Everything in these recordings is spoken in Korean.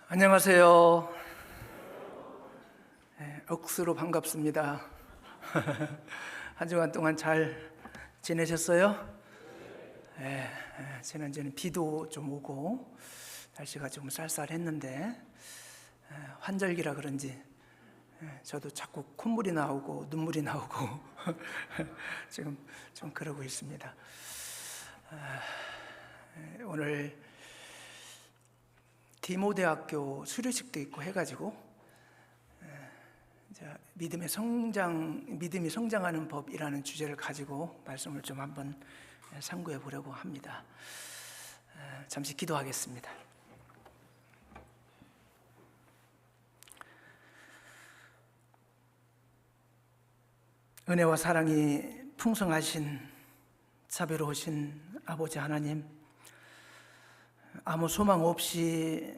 안녕하세요. 억수로 반갑습니다. 한 주간 동안 잘 지내셨어요? 지난주에는 비도 좀 오고 날씨가 좀 쌀쌀했는데 환절기라 그런지 저도 자꾸 콧물이 나오고 눈물이 나오고 지금 좀 그러고 있습니다. 오늘 디모데학교 수료식도 있고 해가지고 믿음이 성장하는 법이라는 주제를 가지고 말씀을 좀 한번 상고해 보려고 합니다. 잠시 기도하겠습니다. 은혜와 사랑이 풍성하신 자비로우신 아버지 하나님, 아무 소망 없이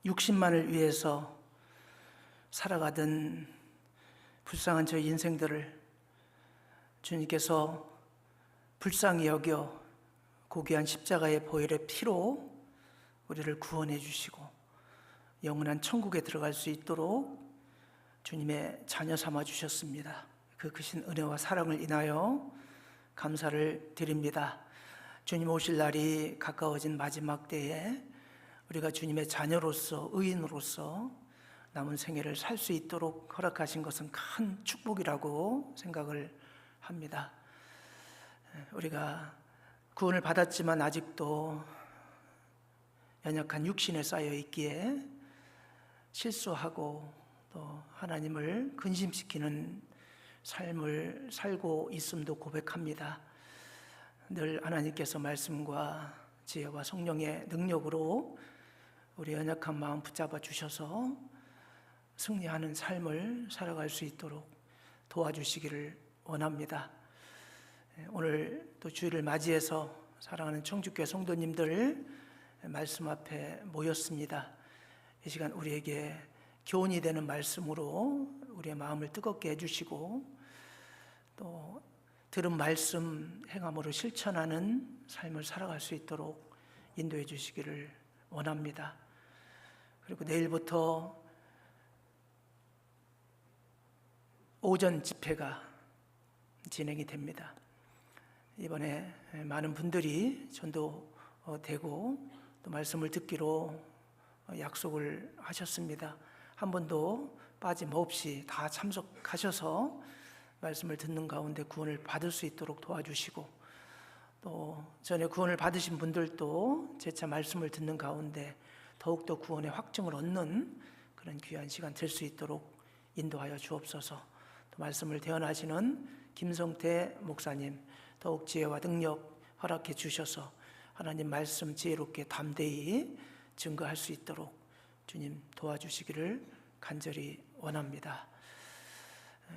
육신만을 위해서 살아가던 불쌍한 저희 인생들을 주님께서 불쌍히 여겨 고귀한 십자가의 보혈의 피로 우리를 구원해 주시고 영원한 천국에 들어갈 수 있도록 주님의 자녀 삼아 주셨습니다. 그 크신 은혜와 사랑을 인하여 감사를 드립니다. 주님 오실 날이 가까워진 마지막 때에 우리가 주님의 자녀로서, 의인으로서 남은 생애를 살 수 있도록 허락하신 것은 큰 축복이라고 생각을 합니다. 우리가 구원을 받았지만 아직도 연약한 육신에 쌓여 있기에 실수하고 또 하나님을 근심시키는 삶을 살고 있음도 고백합니다. 늘 하나님께서 말씀과 지혜와 성령의 능력으로 우리 연약한 마음 붙잡아 주셔서 승리하는 삶을 살아갈 수 있도록 도와주시기를 원합니다. 오늘 또 주일을 맞이해서 사랑하는 청주교회 성도님들 말씀 앞에 모였습니다. 이 시간 우리에게 교훈이 되는 말씀으로 우리의 마음을 뜨겁게 해주시고 또 들은 말씀 행함으로 실천하는 삶을 살아갈 수 있도록 인도해 주시기를 원합니다. 그리고 내일부터 오전 집회가 진행이 됩니다. 이번에 많은 분들이 전도되고 또 말씀을 듣기로 약속을 하셨습니다. 한 번도 빠짐없이 다 참석하셔서 말씀을 듣는 가운데 구원을 받을 수 있도록 도와주시고 또 전에 구원을 받으신 분들도 재차 말씀을 듣는 가운데 더욱더 구원의 확증을 얻는 그런 귀한 시간 될 수 있도록 인도하여 주옵소서. 또 말씀을 대언하시는 김성태 목사님 더욱 지혜와 능력 허락해 주셔서 하나님 말씀 지혜롭게 담대히 증거할 수 있도록 주님 도와주시기를 간절히 원합니다.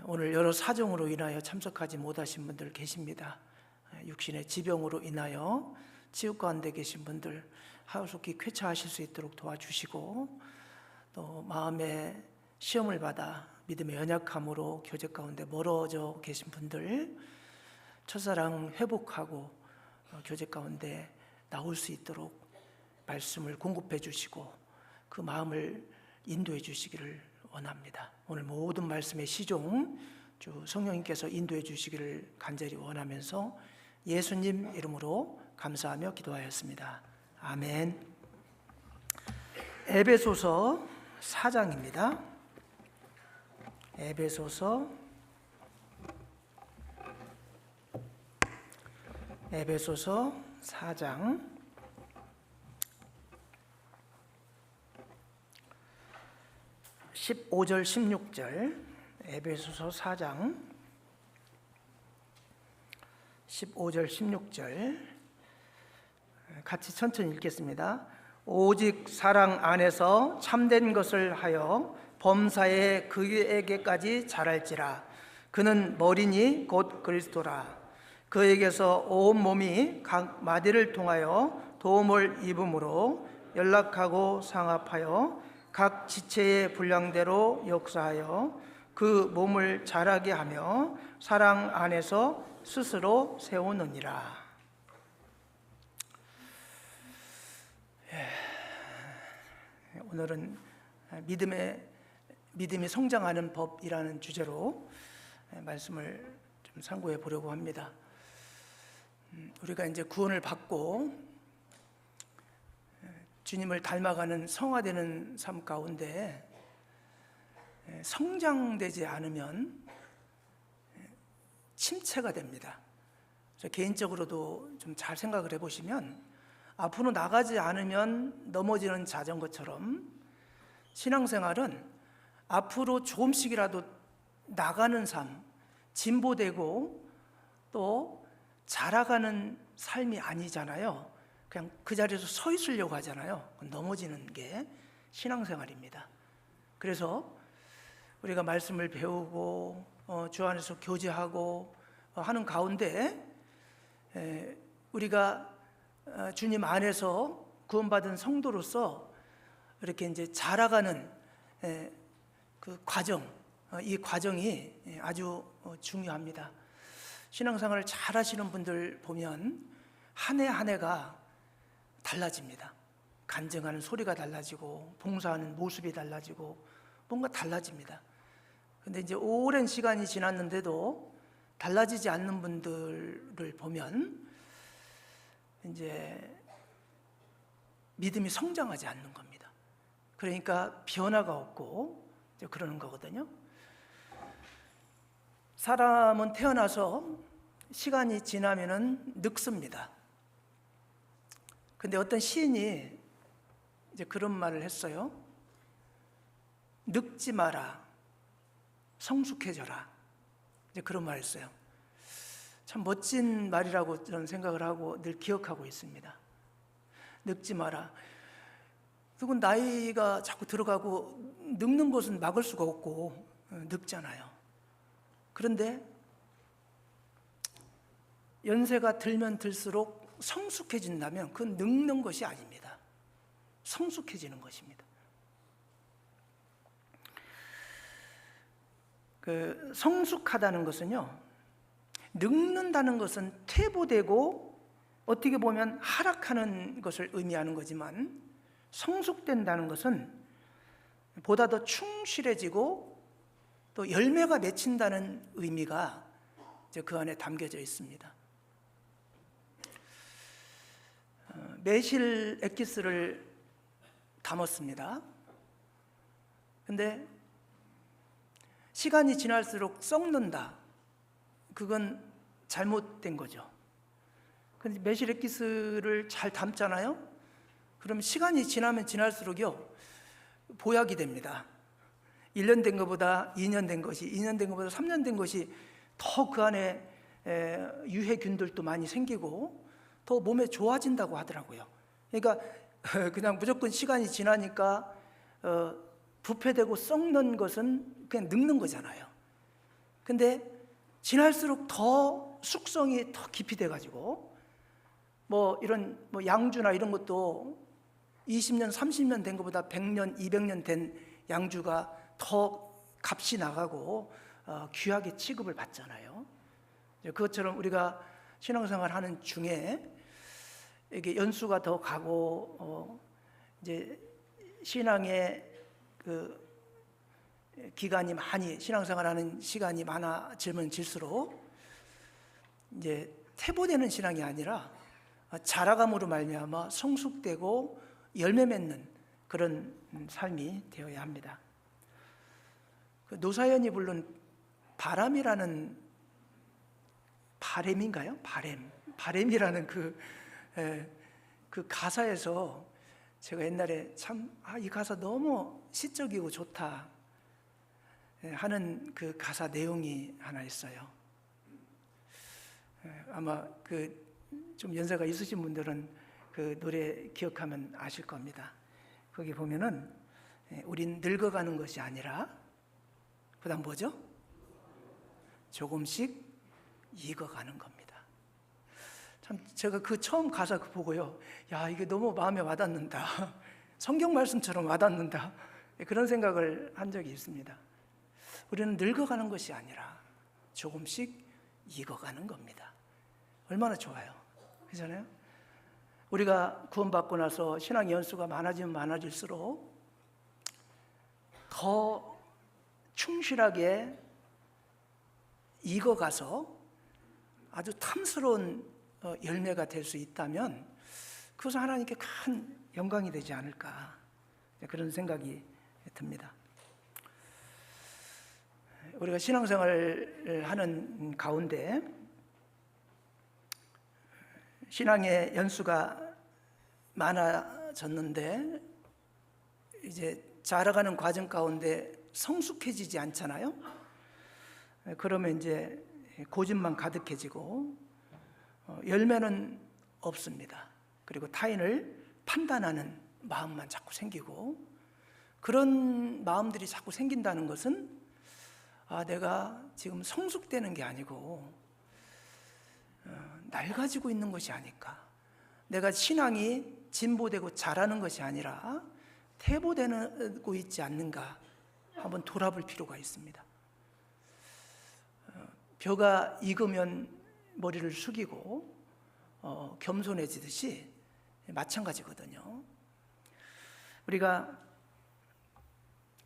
오늘 여러 사정으로 인하여 참석하지 못하신 분들 계십니다. 육신의 지병으로 인하여 치유 가운데 계신 분들 하루속히 쾌차하실 수 있도록 도와주시고 또 마음의 시험을 받아 믿음의 연약함으로 교제 가운데 멀어져 계신 분들 첫사랑 회복하고 교제 가운데 나올 수 있도록 말씀을 공급해 주시고 그 마음을 인도해 주시기를 원합니다. 오늘 모든 말씀의 시종 주 성령님께서 인도해 주시기를 간절히 원하면서 예수님 이름으로 감사하며 기도하였습니다. 아멘. 에베소서 4장입니다. 에베소서 4장 15절 16절 에베소서 4장 15절 16절 같이 천천히 읽겠습니다. 오직 사랑 안에서 참된 것을 하여 범사에 그에게까지 자랄지라. 그는 머리니 곧 그리스도라. 그에게서 온 몸이 각 마디를 통하여 도움을 입음으로 연락하고 상합하여 각 지체의 분량대로 역사하여 그 몸을 자라게 하며 사랑 안에서 스스로 세우느니라. 오늘은 믿음이 성장하는 법이라는 주제로 말씀을 좀 상고해 보려고 합니다. 우리가 이제 구원을 받고 주님을 닮아가는 성화되는 삶 가운데 성장되지 않으면 침체가 됩니다. 개인적으로도 좀 잘 생각을 해보시면 앞으로 나가지 않으면 넘어지는 자전거처럼 신앙생활은 앞으로 조금씩이라도 나가는 삶, 진보되고 또 자라가는 삶이 아니잖아요. 그냥 그 자리에서 서 있으려고 하잖아요. 넘어지는 게 신앙생활입니다. 그래서 우리가 말씀을 배우고 주 안에서 교제하고 하는 가운데 우리가 주님 안에서 구원받은 성도로서 이렇게 이제 자라가는 그 과정, 이 과정이 아주 중요합니다. 신앙생활을 잘 하시는 분들 보면 한 해 한 해가 달라집니다. 간증하는 소리가 달라지고 봉사하는 모습이 달라지고 뭔가 달라집니다. 근데 이제 오랜 시간이 지났는데도 달라지지 않는 분들을 보면 이제 믿음이 성장하지 않는 겁니다. 그러니까 변화가 없고 이제 그러는 거거든요. 사람은 태어나서 시간이 지나면은 늙습니다. 근데 어떤 시인이 이제 그런 말을 했어요. 늙지 마라, 성숙해져라. 이제 그런 말을 했어요. 참 멋진 말이라고 저는 생각을 하고 늘 기억하고 있습니다. 늙지 마라. 그건 나이가 자꾸 들어가고 늙는 것은 막을 수가 없고 늙잖아요. 그런데 연세가 들면 들수록 성숙해진다면 그건 늙는 것이 아닙니다. 성숙해지는 것입니다. 그 성숙하다는 것은요, 늙는다는 것은 퇴보되고 어떻게 보면 하락하는 것을 의미하는 거지만 성숙된다는 것은 보다 더 충실해지고 또 열매가 맺힌다는 의미가 이제 그 안에 담겨져 있습니다. 매실 엑기스를 담았습니다. 근데 시간이 지날수록 썩는다. 그건 잘못된 거죠. 근데 매실 엑기스를 잘 담잖아요. 그럼 시간이 지나면 지날수록요 보약이 됩니다. 1년 된 것보다 2년 된 것이, 2년 된 것보다 3년 된 것이 더 그 안에 유해균들도 많이 생기고 더 몸에 좋아진다고 하더라고요. 그러니까 그냥 무조건 시간이 지나니까 부패되고 썩는 것은 그냥 늙는 거잖아요. 근데 지날수록 더 숙성이 더 깊이 돼가지고 뭐 이런 뭐 양주나 이런 것도 20년, 30년 된 것보다 100년, 200년 된 양주가 더 값이 나가고 귀하게 취급을 받잖아요. 그것처럼 우리가 신앙생활 하는 중에 이게 연수가 더 가고 이제 신앙의 그 기간이 많이 신앙생활하는 시간이 많아지면 질수록 이제 퇴보되는 신앙이 아니라 자라감으로 말미암아 성숙되고 열매 맺는 그런 삶이 되어야 합니다. 그 노사연이 부른 바람이라는 바램인가요? 바램이라는 그 가사에서 제가 옛날에 참 이 가사 너무 시적이고 좋다 하는 그 가사 내용이 하나 있어요. 아마 그 좀 연세가 있으신 분들은 그 노래 기억하면 아실 겁니다. 거기 보면은 우린 늙어가는 것이 아니라 그다음 뭐죠? 조금씩 익어가는 겁니다. 참 제가 그 처음 가사 보고요, 야 이게 너무 마음에 와닿는다. 성경 말씀처럼 와닿는다. 그런 생각을 한 적이 있습니다. 우리는 늙어가는 것이 아니라 조금씩 익어가는 겁니다. 얼마나 좋아요. 그렇잖아요? 우리가 구원받고 나서 신앙 연수가 많아지면 많아질수록 더 충실하게 익어가서 아주 탐스러운 열매가 될 수 있다면 그것은 하나님께 큰 영광이 되지 않을까, 그런 생각이 듭니다. 우리가 신앙생활을 하는 가운데 신앙의 연수가 많아졌는데 이제 자라가는 과정 가운데 성숙해지지 않잖아요. 그러면 이제 고집만 가득해지고 열매는 없습니다. 그리고 타인을 판단하는 마음만 자꾸 생기고, 그런 마음들이 자꾸 생긴다는 것은 내가 지금 성숙되는 게 아니고 낡아지고 있는 것이 아닐까, 내가 신앙이 진보되고 자라는 것이 아니라 퇴보되고 있지 않는가 한번 돌아볼 필요가 있습니다. 벼가 익으면 머리를 숙이고 겸손해지듯이 마찬가지거든요. 우리가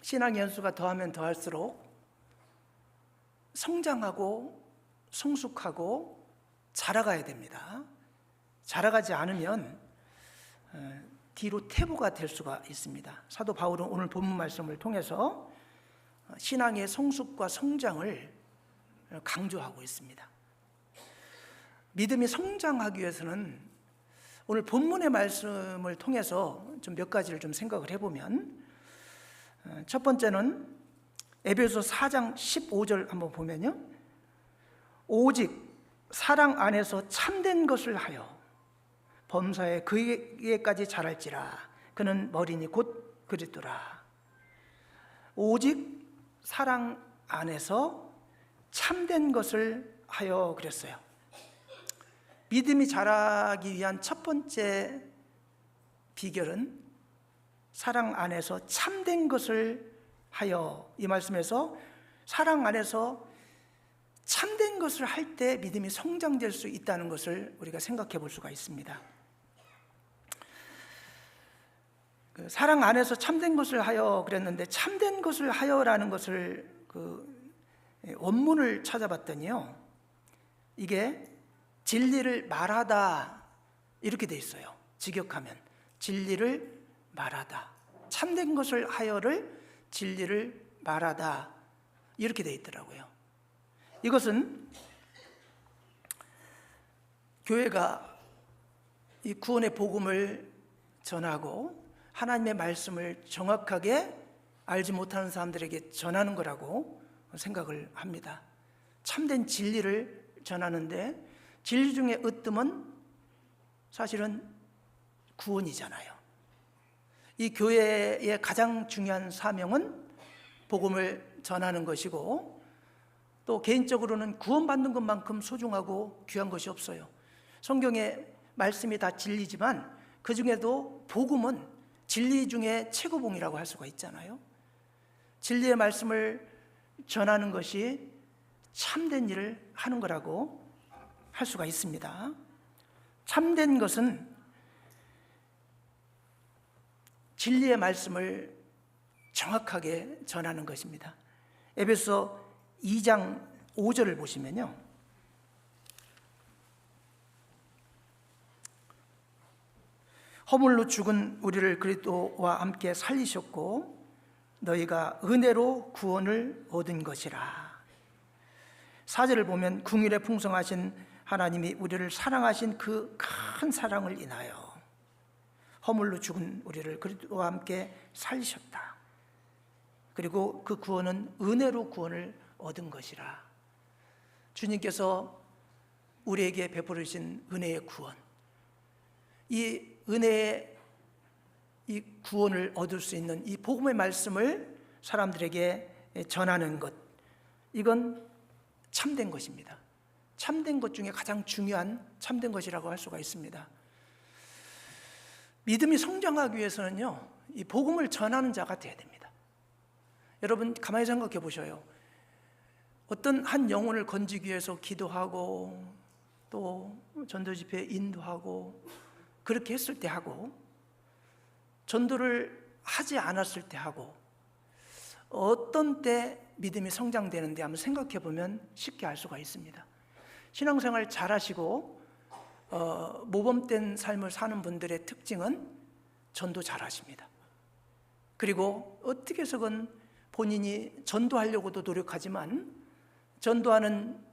신앙 연수가 더하면 더할수록 성장하고 성숙하고 자라가야 됩니다. 자라가지 않으면 뒤로 퇴보가 될 수가 있습니다. 사도 바울은 오늘 본문 말씀을 통해서 신앙의 성숙과 성장을 강조하고 있습니다. 믿음이 성장하기 위해서는 오늘 본문의 말씀을 통해서 좀 몇 가지를 좀 생각을 해보면, 첫 번째는 에베소 4장 15절 한번 보면요, 오직 사랑 안에서 참된 것을 하여 범사에 그에게까지 자랄지라. 그는 머리니 곧 그리스도라. 오직 사랑 안에서 참된 것을 하여 그랬어요. 믿음이 자라기 위한 첫 번째 비결은 사랑 안에서 참된 것을 하여, 이 말씀에서 사랑 안에서 참된 것을 할 때 믿음이 성장될 수 있다는 것을 우리가 생각해 볼 수가 있습니다. 사랑 안에서 참된 것을 하여 그랬는데, 참된 것을 하여라는 것을 원문을 찾아봤더니요, 이게 진리를 말하다 이렇게 돼 있어요. 직역하면 진리를 말하다, 참된 것을 하여를 진리를 말하다 이렇게 돼 있더라고요. 이것은 교회가 이 구원의 복음을 전하고 하나님의 말씀을 정확하게 알지 못하는 사람들에게 전하는 거라고 생각을 합니다. 참된 진리를 전하는데, 진리 중에 으뜸은 사실은 구원이잖아요. 이 교회의 가장 중요한 사명은 복음을 전하는 것이고, 또 개인적으로는 구원받는 것만큼 소중하고 귀한 것이 없어요. 성경의 말씀이 다 진리지만 그 중에도 복음은 진리 중에 최고봉이라고 할 수가 있잖아요. 진리의 말씀을 전하는 것이 참된 일을 하는 거라고 할 수가 있습니다. 참된 것은 진리의 말씀을 정확하게 전하는 것입니다. 에베소 2장 5절을 보시면요, 허물로 죽은 우리를 그리스도와 함께 살리셨고 너희가 은혜로 구원을 얻은 것이라. 4절을 보면 긍휼에 풍성하신 하나님이 우리를 사랑하신 그 큰 사랑을 인하여 허물로 죽은 우리를 그리스도와 함께 살리셨다. 그리고 그 구원은 은혜로 구원을 얻은 것이라. 주님께서 우리에게 베풀으신 은혜의 구원, 이 은혜의 이 구원을 얻을 수 있는 이 복음의 말씀을 사람들에게 전하는 것, 이건 참된 것입니다. 참된 것 중에 가장 중요한 참된 것이라고 할 수가 있습니다. 믿음이 성장하기 위해서는요, 이 복음을 전하는 자가 되어야 됩니다. 여러분 가만히 생각해 보셔요. 어떤 한 영혼을 건지기 위해서 기도하고 또 전도 집회에 인도하고 그렇게 했을 때 하고, 전도를 하지 않았을 때 하고, 어떤 때 믿음이 성장되는데 한번 생각해 보면 쉽게 알 수가 있습니다. 신앙생활 잘하시고 모범된 삶을 사는 분들의 특징은 전도 잘하십니다. 그리고 어떻게 해서건 본인이 전도하려고도 노력하지만 전도하는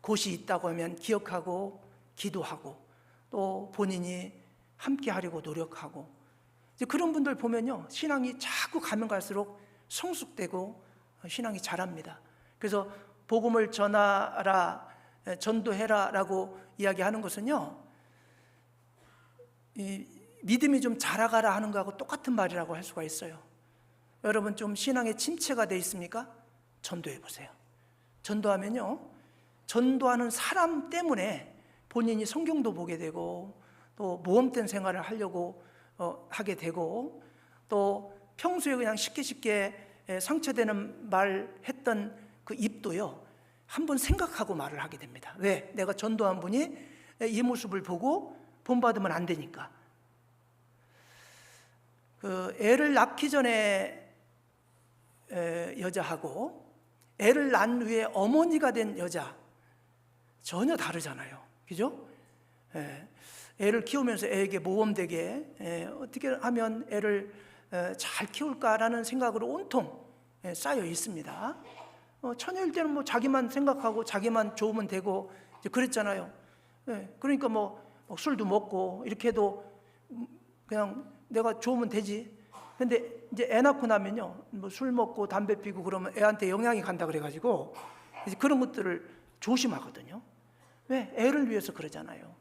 곳이 있다고 하면 기억하고 기도하고 또 본인이 함께 하려고 노력하고, 이제 그런 분들 보면요, 신앙이 자꾸 가면 갈수록 성숙되고 신앙이 자랍니다. 그래서 복음을 전하라, 전도해라 라고 이야기하는 것은요, 이 믿음이 좀 자라가라 하는 거하고 똑같은 말이라고 할 수가 있어요. 여러분 좀 신앙에 침체가 돼 있습니까? 전도해 보세요. 전도하면요, 전도하는 사람 때문에 본인이 성경도 보게 되고 또 모험된 생활을 하려고 하게 되고, 또 평소에 그냥 쉽게 상처되는 말 했던 그 입도요, 한번 생각하고 말을 하게 됩니다. 왜? 내가 전도한 분이 이 모습을 보고 본받으면 안 되니까. 그 애를 낳기 전에 여자하고 애를 낳은 후에 어머니가 된 여자 전혀 다르잖아요. 그죠? 애를 키우면서 애에게 모범되게 어떻게 하면 애를 잘 키울까라는 생각으로 온통 쌓여 있습니다. 처녀일 때는 뭐 자기만 생각하고 자기만 좋으면 되고 이제 그랬잖아요. 그러니까 뭐 술도 먹고 이렇게 해도 그냥 내가 좋으면 되지. 근데 이제 애 낳고 나면요, 뭐 술 먹고 담배 피고 그러면 애한테 영향이 간다 그래가지고 이제 그런 것들을 조심하거든요. 왜? 애를 위해서 그러잖아요.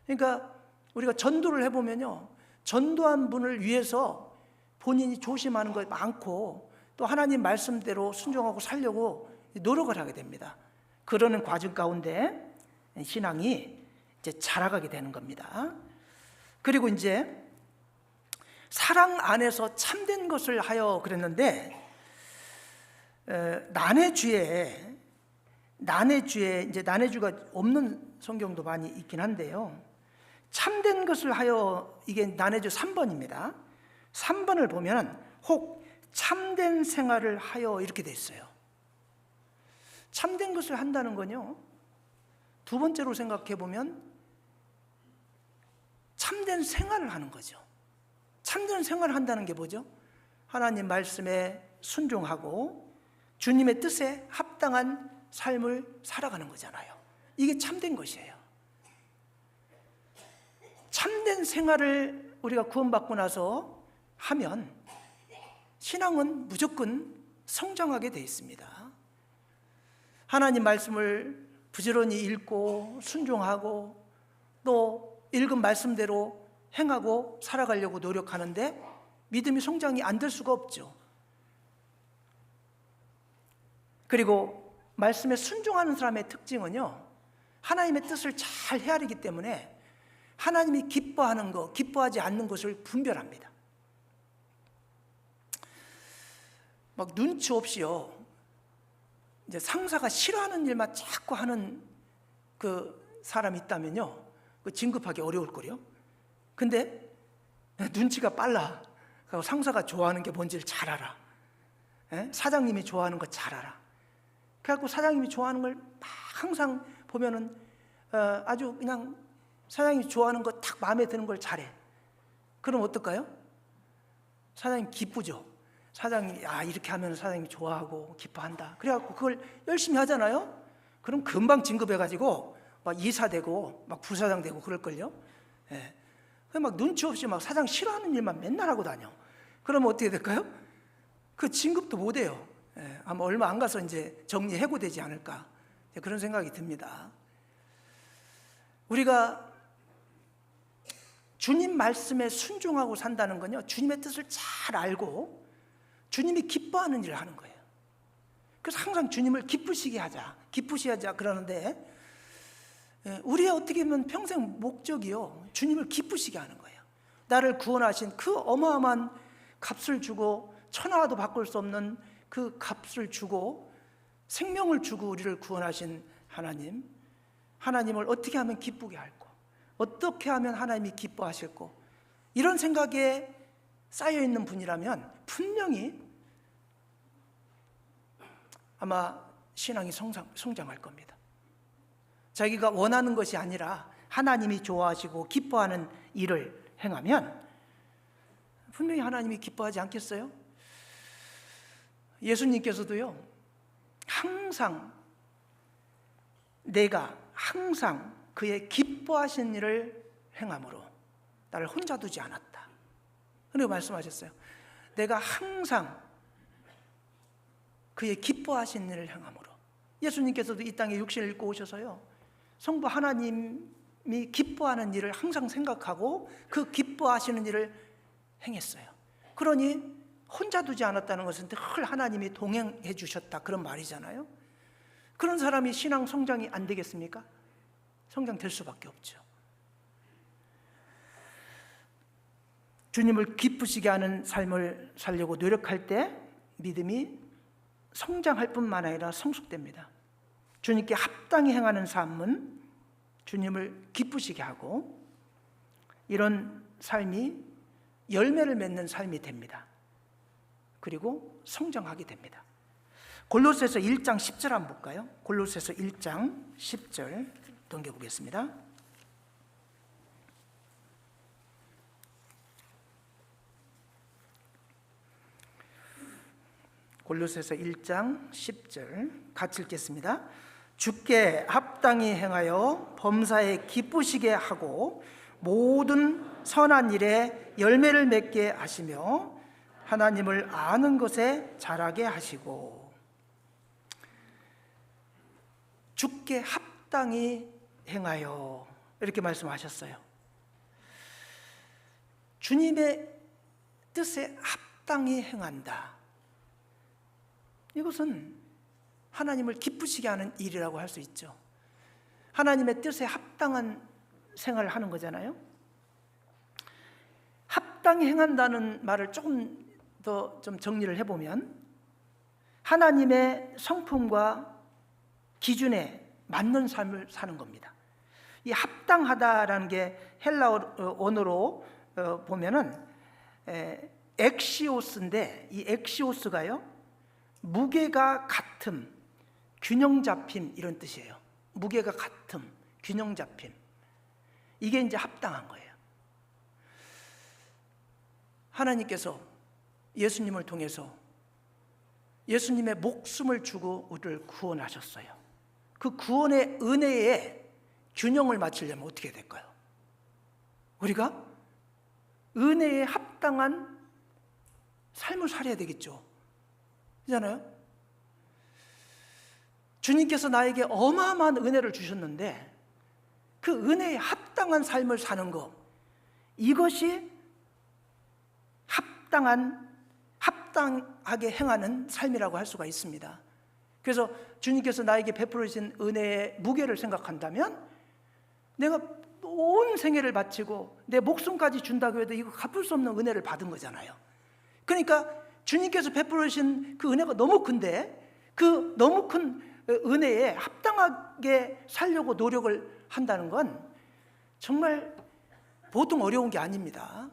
그러니까 우리가 전도를 해보면요, 전도한 분을 위해서 본인이 조심하는 것 많고 또 하나님 말씀대로 순종하고 살려고 노력을 하게 됩니다. 그러는 과정 가운데 신앙이 이제 자라가게 되는 겁니다. 그리고 이제 사랑 안에서 참된 것을 하여 그랬는데, 난해주에 이제 난해주가 없는 성경도 많이 있긴 한데요, 참된 것을 하여, 이게 난해주 3번입니다. 3번을 보면 혹 참된 생활을 하여 이렇게 돼 있어요. 참된 것을 한다는 건요, 두 번째로 생각해 보면 참된 생활을 하는 거죠. 참된 생활을 한다는 게 뭐죠? 하나님 말씀에 순종하고 주님의 뜻에 합당한 삶을 살아가는 거잖아요. 이게 참된 것이에요. 참된 생활을 우리가 구원받고 나서 하면 신앙은 무조건 성장하게 돼 있습니다. 하나님 말씀을 부지런히 읽고 순종하고 또 읽은 말씀대로 행하고 살아가려고 노력하는데 믿음이 성장이 안 될 수가 없죠. 그리고 말씀에 순종하는 사람의 특징은요, 하나님의 뜻을 잘 헤아리기 때문에 하나님이 기뻐하는 것, 기뻐하지 않는 것을 분별합니다. 막 눈치 없이요, 이제 상사가 싫어하는 일만 자꾸 하는 그 사람이 있다면요, 그 진급하기 어려울 거요. 근데 눈치가 빨라. 상사가 좋아하는 게 뭔지를 잘 알아. 사장님이 좋아하는 거 잘 알아. 그래갖고 사장님이 좋아하는 걸 막 항상 보면은 아주 그냥 사장님이 좋아하는 거 딱 마음에 드는 걸 잘해. 그럼 어떨까요? 사장님 기쁘죠. 사장님이 이렇게 하면 사장님이 좋아하고 기뻐한다. 그래갖고 그걸 열심히 하잖아요. 그럼 금방 진급해가지고 막 이사 되고 막 부사장 되고 그럴걸요. 막 눈치 없이 막 사장 싫어하는 일만 맨날 하고 다녀. 그러면 어떻게 될까요? 그 진급도 못 해요. 아마 얼마 안 가서 이제 정리해고되지 않을까, 그런 생각이 듭니다. 우리가 주님 말씀에 순종하고 산다는 건요, 주님의 뜻을 잘 알고 주님이 기뻐하는 일을 하는 거예요. 그래서 항상 주님을 기쁘시게 하자 그러는데, 우리의 어떻게 보면 평생 목적이요, 주님을 기쁘시게 하는 거예요. 나를 구원하신 그 어마어마한 값을 주고 천하와도 바꿀 수 없는 그 값을 주고 생명을 주고 우리를 구원하신 하나님을 어떻게 하면 기쁘게 할고, 어떻게 하면 하나님이 기뻐하실고, 이런 생각에 쌓여있는 분이라면 분명히 아마 신앙이 성장할 겁니다. 자기가 원하는 것이 아니라 하나님이 좋아하시고 기뻐하는 일을 행하면 분명히 하나님이 기뻐하지 않겠어요? 예수님께서도요, 내가 항상 그의 기뻐하신 일을 행함으로 나를 혼자 두지 않았다. 그리고 말씀하셨어요. 내가 항상 그의 기뻐하신 일을 행함으로. 예수님께서도 이 땅에 육신을 입고 오셔서요, 성부 하나님이 기뻐하는 일을 항상 생각하고 그 기뻐하시는 일을 행했어요. 그러니 혼자 두지 않았다는 것은 늘 하나님이 동행해 주셨다, 그런 말이잖아요. 그런 사람이 신앙 성장이 안 되겠습니까? 성장될 수밖에 없죠. 주님을 기쁘시게 하는 삶을 살려고 노력할 때 믿음이 성장할 뿐만 아니라 성숙됩니다. 주님께 합당히 행하는 삶은 주님을 기쁘시게 하고, 이런 삶이 열매를 맺는 삶이 됩니다. 그리고 성장하게 됩니다. 골로새서 1장 10절 한번 볼까요? 골로새서 1장 10절 넘겨보겠습니다. 골로새서 1장 10절 같이 읽겠습니다. 주께 합당히 행하여 범사에 기쁘시게 하고 모든 선한 일에 열매를 맺게 하시며 하나님을 아는 것에 자라게 하시고. 주께 합당히 행하여, 이렇게 말씀하셨어요. 주님의 뜻에 합당히 행한다. 이것은 하나님을 기쁘시게 하는 일이라고 할 수 있죠. 하나님의 뜻에 합당한 생활을 하는 거잖아요. 합당히 행한다는 말을 조금 더 좀 정리를 해보면, 하나님의 성품과 기준에 맞는 삶을 사는 겁니다. 이 합당하다라는 게 헬라어 언어로 보면은 엑시오스인데, 이 엑시오스가요, 무게가 같음, 균형 잡힘, 이런 뜻이에요. 무게가 같음, 균형 잡힘. 이게 이제 합당한 거예요. 하나님께서 예수님을 통해서 예수님의 목숨을 주고 우리를 구원하셨어요. 그 구원의 은혜에 균형을 맞추려면 어떻게 될까요? 우리가 은혜에 합당한 삶을 살아야 되겠죠. 그렇잖아요? 주님께서 나에게 어마어마한 은혜를 주셨는데 그 은혜에 합당한 삶을 사는 것, 이것이 합당하게 행하는 삶이라고 할 수가 있습니다. 그래서 주님께서 나에게 베풀어 주신 은혜의 무게를 생각한다면, 내가 온 생애를 바치고 내 목숨까지 준다고 해도 이거 갚을 수 없는 은혜를 받은 거잖아요. 그러니까 주님께서 베풀어 주신 그 은혜가 너무 큰데, 그 너무 큰 은혜에 합당하게 살려고 노력을 한다는 건 정말 보통 어려운 게 아닙니다.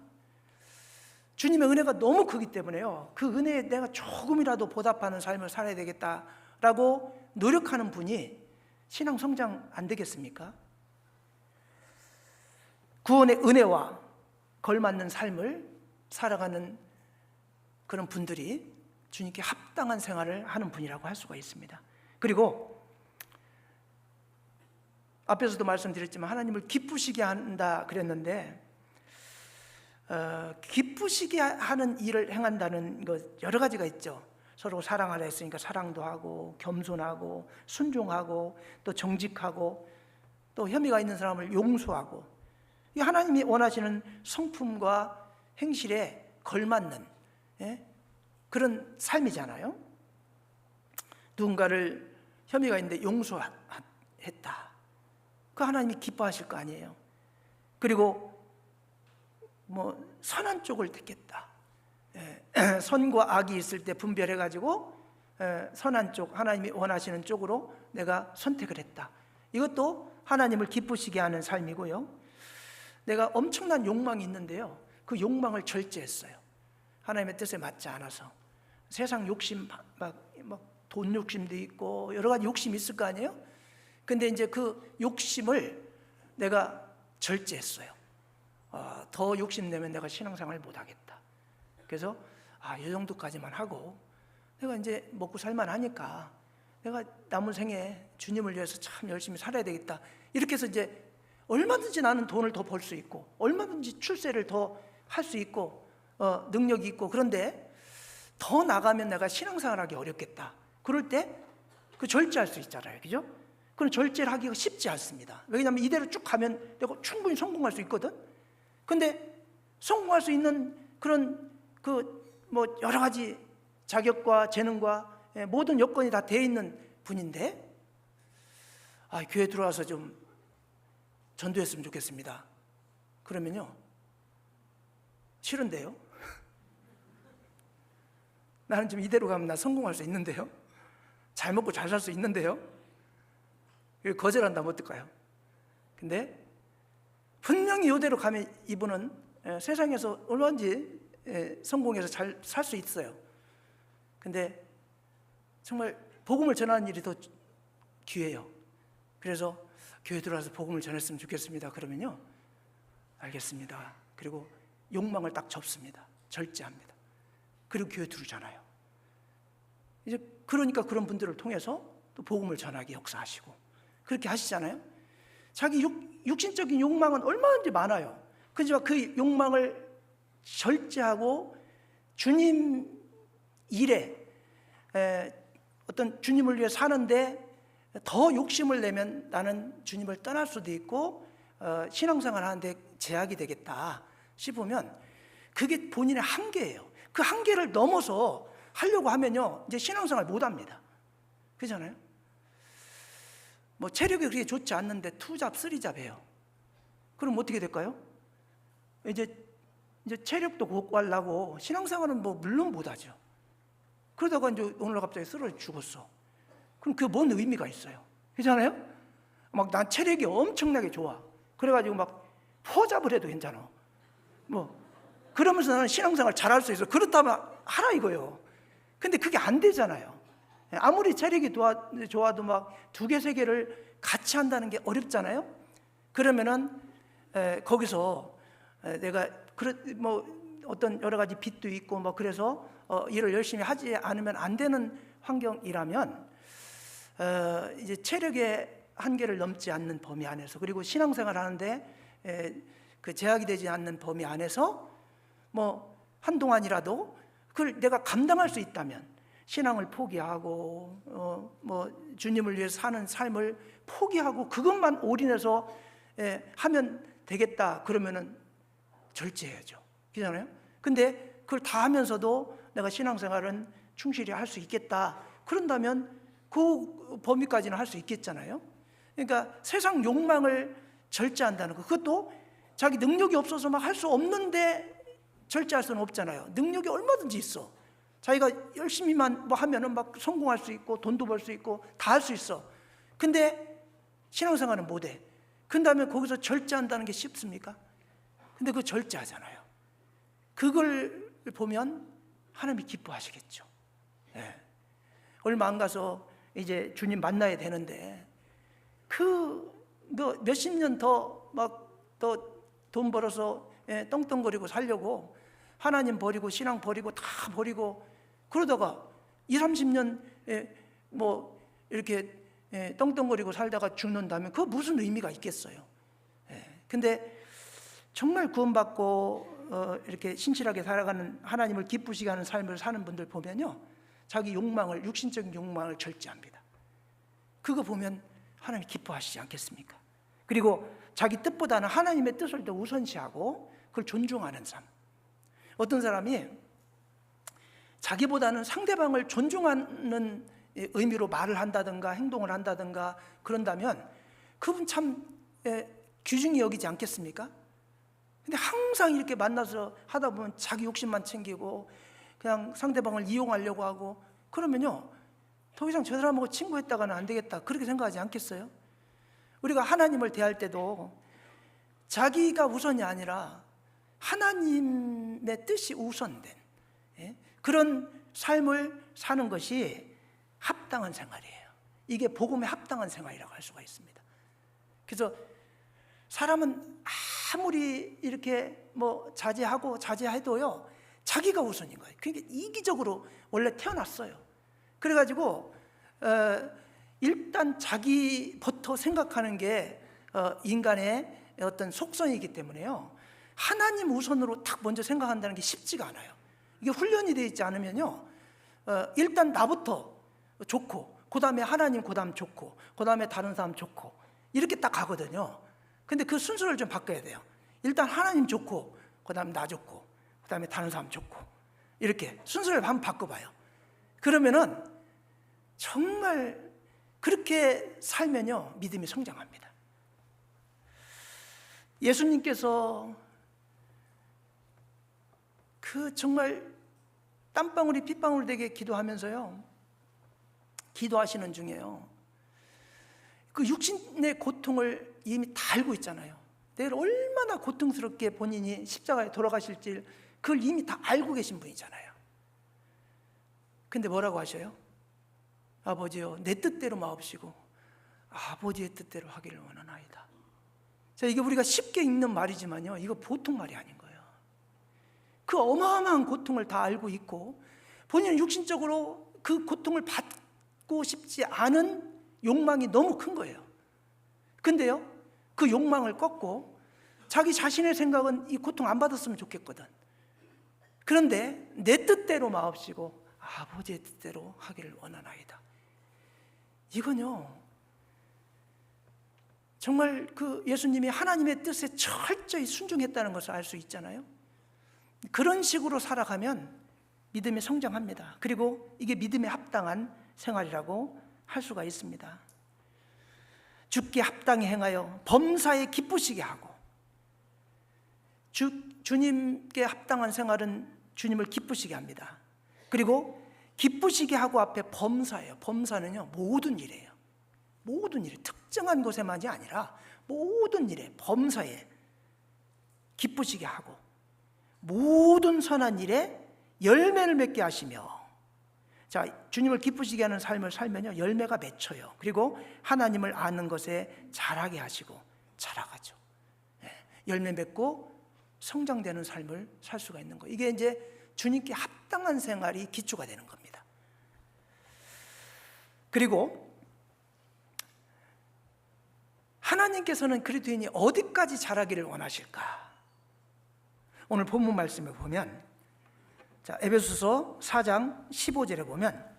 주님의 은혜가 너무 크기 때문에요, 그 은혜에 내가 조금이라도 보답하는 삶을 살아야 되겠다라고 노력하는 분이 신앙 성장 안 되겠습니까? 구원의 은혜와 걸맞는 삶을 살아가는 그런 분들이 주님께 합당한 생활을 하는 분이라고 할 수가 있습니다. 그리고 앞에서도 말씀드렸지만 하나님을 기쁘시게 한다 그랬는데, 기쁘시게 하는 일을 행한다는 것 여러 가지가 있죠. 서로 사랑하라 했으니까 사랑도 하고, 겸손하고, 순종하고, 또 정직하고, 또 혐의가 있는 사람을 용서하고, 이 하나님이 원하시는 성품과 행실에 걸맞는 그런 삶이잖아요. 누군가를 혐의가 있는데 용서했다, 그 하나님이 기뻐하실 거 아니에요. 그리고 선한 쪽을 택했다. 선과 악이 있을 때 분별해가지고 선한 쪽, 하나님이 원하시는 쪽으로 내가 선택을 했다. 이것도 하나님을 기쁘시게 하는 삶이고요. 내가 엄청난 욕망이 있는데요, 그 욕망을 절제했어요. 하나님의 뜻에 맞지 않아서 세상 욕심, 막 돈 욕심도 있고 여러 가지 욕심이 있을 거 아니에요? 근데 이제 그 욕심을 내가 절제했어요. 더 욕심내면 내가 신앙생활을 못하겠다. 그래서 이 정도까지만 하고 내가 이제 먹고 살만하니까 내가 남은 생에 주님을 위해서 참 열심히 살아야 되겠다. 이렇게 해서 이제 얼마든지 나는 돈을 더 벌 수 있고 얼마든지 출세를 더 할 수 있고 능력이 있고, 그런데 더 나가면 내가 신앙생활 하기 어렵겠다. 그럴 때 그 절제할 수 있잖아요, 그죠? 그럼 절제를 하기가 쉽지 않습니다. 왜냐하면 이대로 쭉 가면 내가 충분히 성공할 수 있거든. 근데 성공할 수 있는 그런 여러 가지 자격과 재능과 모든 여건이 다 돼 있는 분인데 교회 들어와서 좀 전도했으면 좋겠습니다. 그러면요, 싫은데요? 나는 좀 이대로 가면 나 성공할 수 있는데요? 잘 먹고 잘 살 수 있는데요? 거절한다면 어떨까요? 근데 분명히 이대로 가면 이분은 세상에서 얼마든지 성공해서 잘 살 수 있어요. 근데 정말 복음을 전하는 일이 더 귀해요. 그래서 교회 들어와서 복음을 전했으면 좋겠습니다. 그러면요, 알겠습니다. 그리고 욕망을 딱 접습니다. 절제합니다. 그리고 교회 들어오잖아요. 이제 그러니까 그런 분들을 통해서 또 복음을 전하게 역사하시고 그렇게 하시잖아요. 자기 육신적인 욕망은 얼마든지 많아요. 그렇지만 그 욕망을 절제하고 주님 일에 어떤 주님을 위해 사는데 더 욕심을 내면 나는 주님을 떠날 수도 있고 신앙생활 하는데 제약이 되겠다 싶으면 그게 본인의 한계예요. 그 한계를 넘어서 하려고 하면요, 이제 신앙생활 못합니다. 그렇잖아요? 체력이 그렇게 좋지 않는데 2잡, 3잡 해요. 그럼 어떻게 될까요? 이제 체력도 고갈나고 신앙생활은 물론 못하죠. 그러다가 이제 오늘 갑자기 쓰러져 죽었어. 그럼 그게 뭔 의미가 있어요? 그렇잖아요? 난 체력이 엄청나게 좋아. 그래가지고 포잡을 해도 괜찮아. 그러면서 나는 신앙생활 잘할 수 있어. 그렇다면 하라 이거예요. 근데 그게 안 되잖아요. 아무리 체력이 좋아도 2개, 3개를 같이 한다는 게 어렵잖아요. 그러면은 거기서 내가 어떤 여러 가지 빚도 있고 그래서 일을 열심히 하지 않으면 안 되는 환경이라면 이제 체력의 한계를 넘지 않는 범위 안에서, 그리고 신앙생활 하는데 그 제약이 되지 않는 범위 안에서 한동안이라도 그걸 내가 감당할 수 있다면 신앙을 포기하고 주님을 위해서 사는 삶을 포기하고 그것만 올인해서 하면 되겠다. 그러면은 절제해야죠. 그렇잖아요? 근데 그걸 다 하면서도 내가 신앙생활은 충실히 할 수 있겠다. 그런다면 그 범위까지는 할 수 있겠잖아요. 그러니까 세상 욕망을 절제한다는 거, 그것도 자기 능력이 없어서 할 수 없는데 절제할 수는 없잖아요. 능력이 얼마든지 있어. 자기가 열심히만 하면은 성공할 수 있고 돈도 벌 수 있고 다 할 수 있어. 근데 신앙생활은 못해. 그다음에 거기서 절제한다는 게 쉽습니까? 근데 그거 절제하잖아요. 그걸 보면 하나님이 기뻐하시겠죠. 얼마 안 가서 이제 주님 만나야 되는데 몇십 년 더 돈 벌어서 떵떵거리고 살려고 하나님 버리고 신앙 버리고 다 버리고 그러다가 20-30년 이렇게 떵떵거리고 살다가 죽는다면 그거 무슨 의미가 있겠어요? 근데 정말 구원받고 이렇게 신실하게 살아가는, 하나님을 기쁘시게 하는 삶을 사는 분들 보면요, 자기 욕망을, 육신적인 욕망을 절제합니다. 그거 보면 하나님 기뻐하시지 않겠습니까? 그리고 자기 뜻보다는 하나님의 뜻을 더 우선시하고 그걸 존중하는 삶. 어떤 사람이 자기보다는 상대방을 존중하는 의미로 말을 한다든가 행동을 한다든가 그런다면 그분 참 귀중히 여기지 않겠습니까? 근데 항상 이렇게 만나서 하다 보면 자기 욕심만 챙기고 그냥 상대방을 이용하려고 하고 그러면요, 더 이상 저 사람하고 친구했다가는 안 되겠다, 그렇게 생각하지 않겠어요? 우리가 하나님을 대할 때도 자기가 우선이 아니라 하나님의 뜻이 우선된 그런 삶을 사는 것이 합당한 생활이에요. 이게 복음에 합당한 생활이라고 할 수가 있습니다. 그래서 사람은 아무리 이렇게 뭐 자제해도요, 자기가 우선인 거예요. 그러니까 이기적으로 원래 태어났어요. 그래가지고 일단 자기부터 생각하는 게 인간의 어떤 속성이기 때문에요, 하나님 우선으로 딱 먼저 생각한다는 게 쉽지가 않아요. 이게 훈련이 되어 있지 않으면요, 일단 나부터 좋고, 그 다음에 하나님, 그 다음 좋고, 그 다음에 다른 사람 좋고, 이렇게 딱 가거든요. 근데 그 순서를 좀 바꿔야 돼요. 일단 하나님 좋고, 그 다음에 나 좋고, 그 다음에 다른 사람 좋고, 이렇게 순서를 한번 바꿔봐요. 그러면은 정말 그렇게 살면요, 믿음이 성장합니다. 예수님께서 그 정말 땀방울이 핏방울 되게 기도하면서요, 기도하시는 중에요, 그 육신의 고통을 이미 다 알고 있잖아요. 내일 얼마나 고통스럽게 본인이 십자가에 돌아가실지 그걸 이미 다 알고 계신 분이잖아요. 근데 뭐라고 하셔요? 아버지요, 내 뜻대로 마옵시고 아버지의 뜻대로 하기를 원하나이다. 자, 이게 우리가 쉽게 읽는 말이지만요, 이거 보통 말이 아닌 거예요. 그 어마어마한 고통을 다 알고 있고, 본인은 육신적으로 그 고통을 받고 싶지 않은 욕망이 너무 큰 거예요. 근데요, 그 욕망을 꺾고 자기 자신의 생각은 이 고통 안 받았으면 좋겠거든. 그런데 내 뜻대로 마옵시고 아버지의 뜻대로 하기를 원하나이다. 이건요, 정말 그 예수님이 하나님의 뜻에 철저히 순종했다는 것을 알 수 있잖아요. 그런 식으로 살아가면 믿음이 성장합니다. 그리고 이게 믿음에 합당한 생활이라고 할 수가 있습니다. 주께 합당히 행하여 범사에 기쁘시게 하고, 주님께 합당한 생활은 주님을 기쁘시게 합니다. 그리고 기쁘시게 하고 앞에 범사예요. 범사는요, 모든 일이에요. 모든 일, 특정한 것에만이 아니라 모든 일에, 범사에 기쁘시게 하고 모든 선한 일에 열매를 맺게 하시며, 자, 주님을 기쁘시게 하는 삶을 살면요, 열매가 맺혀요. 그리고 하나님을 아는 것에 자라게 하시고 자라가죠. 열매 맺고 성장되는 삶을 살 수가 있는 거예요. 이게 이제 주님께 합당한 생활이 기초가 되는 겁니다. 그리고 하나님께서는 그리스도인이 어디까지 자라기를 원하실까? 오늘 본문 말씀에 보면, 자, 에베소서 4장 15절에 보면,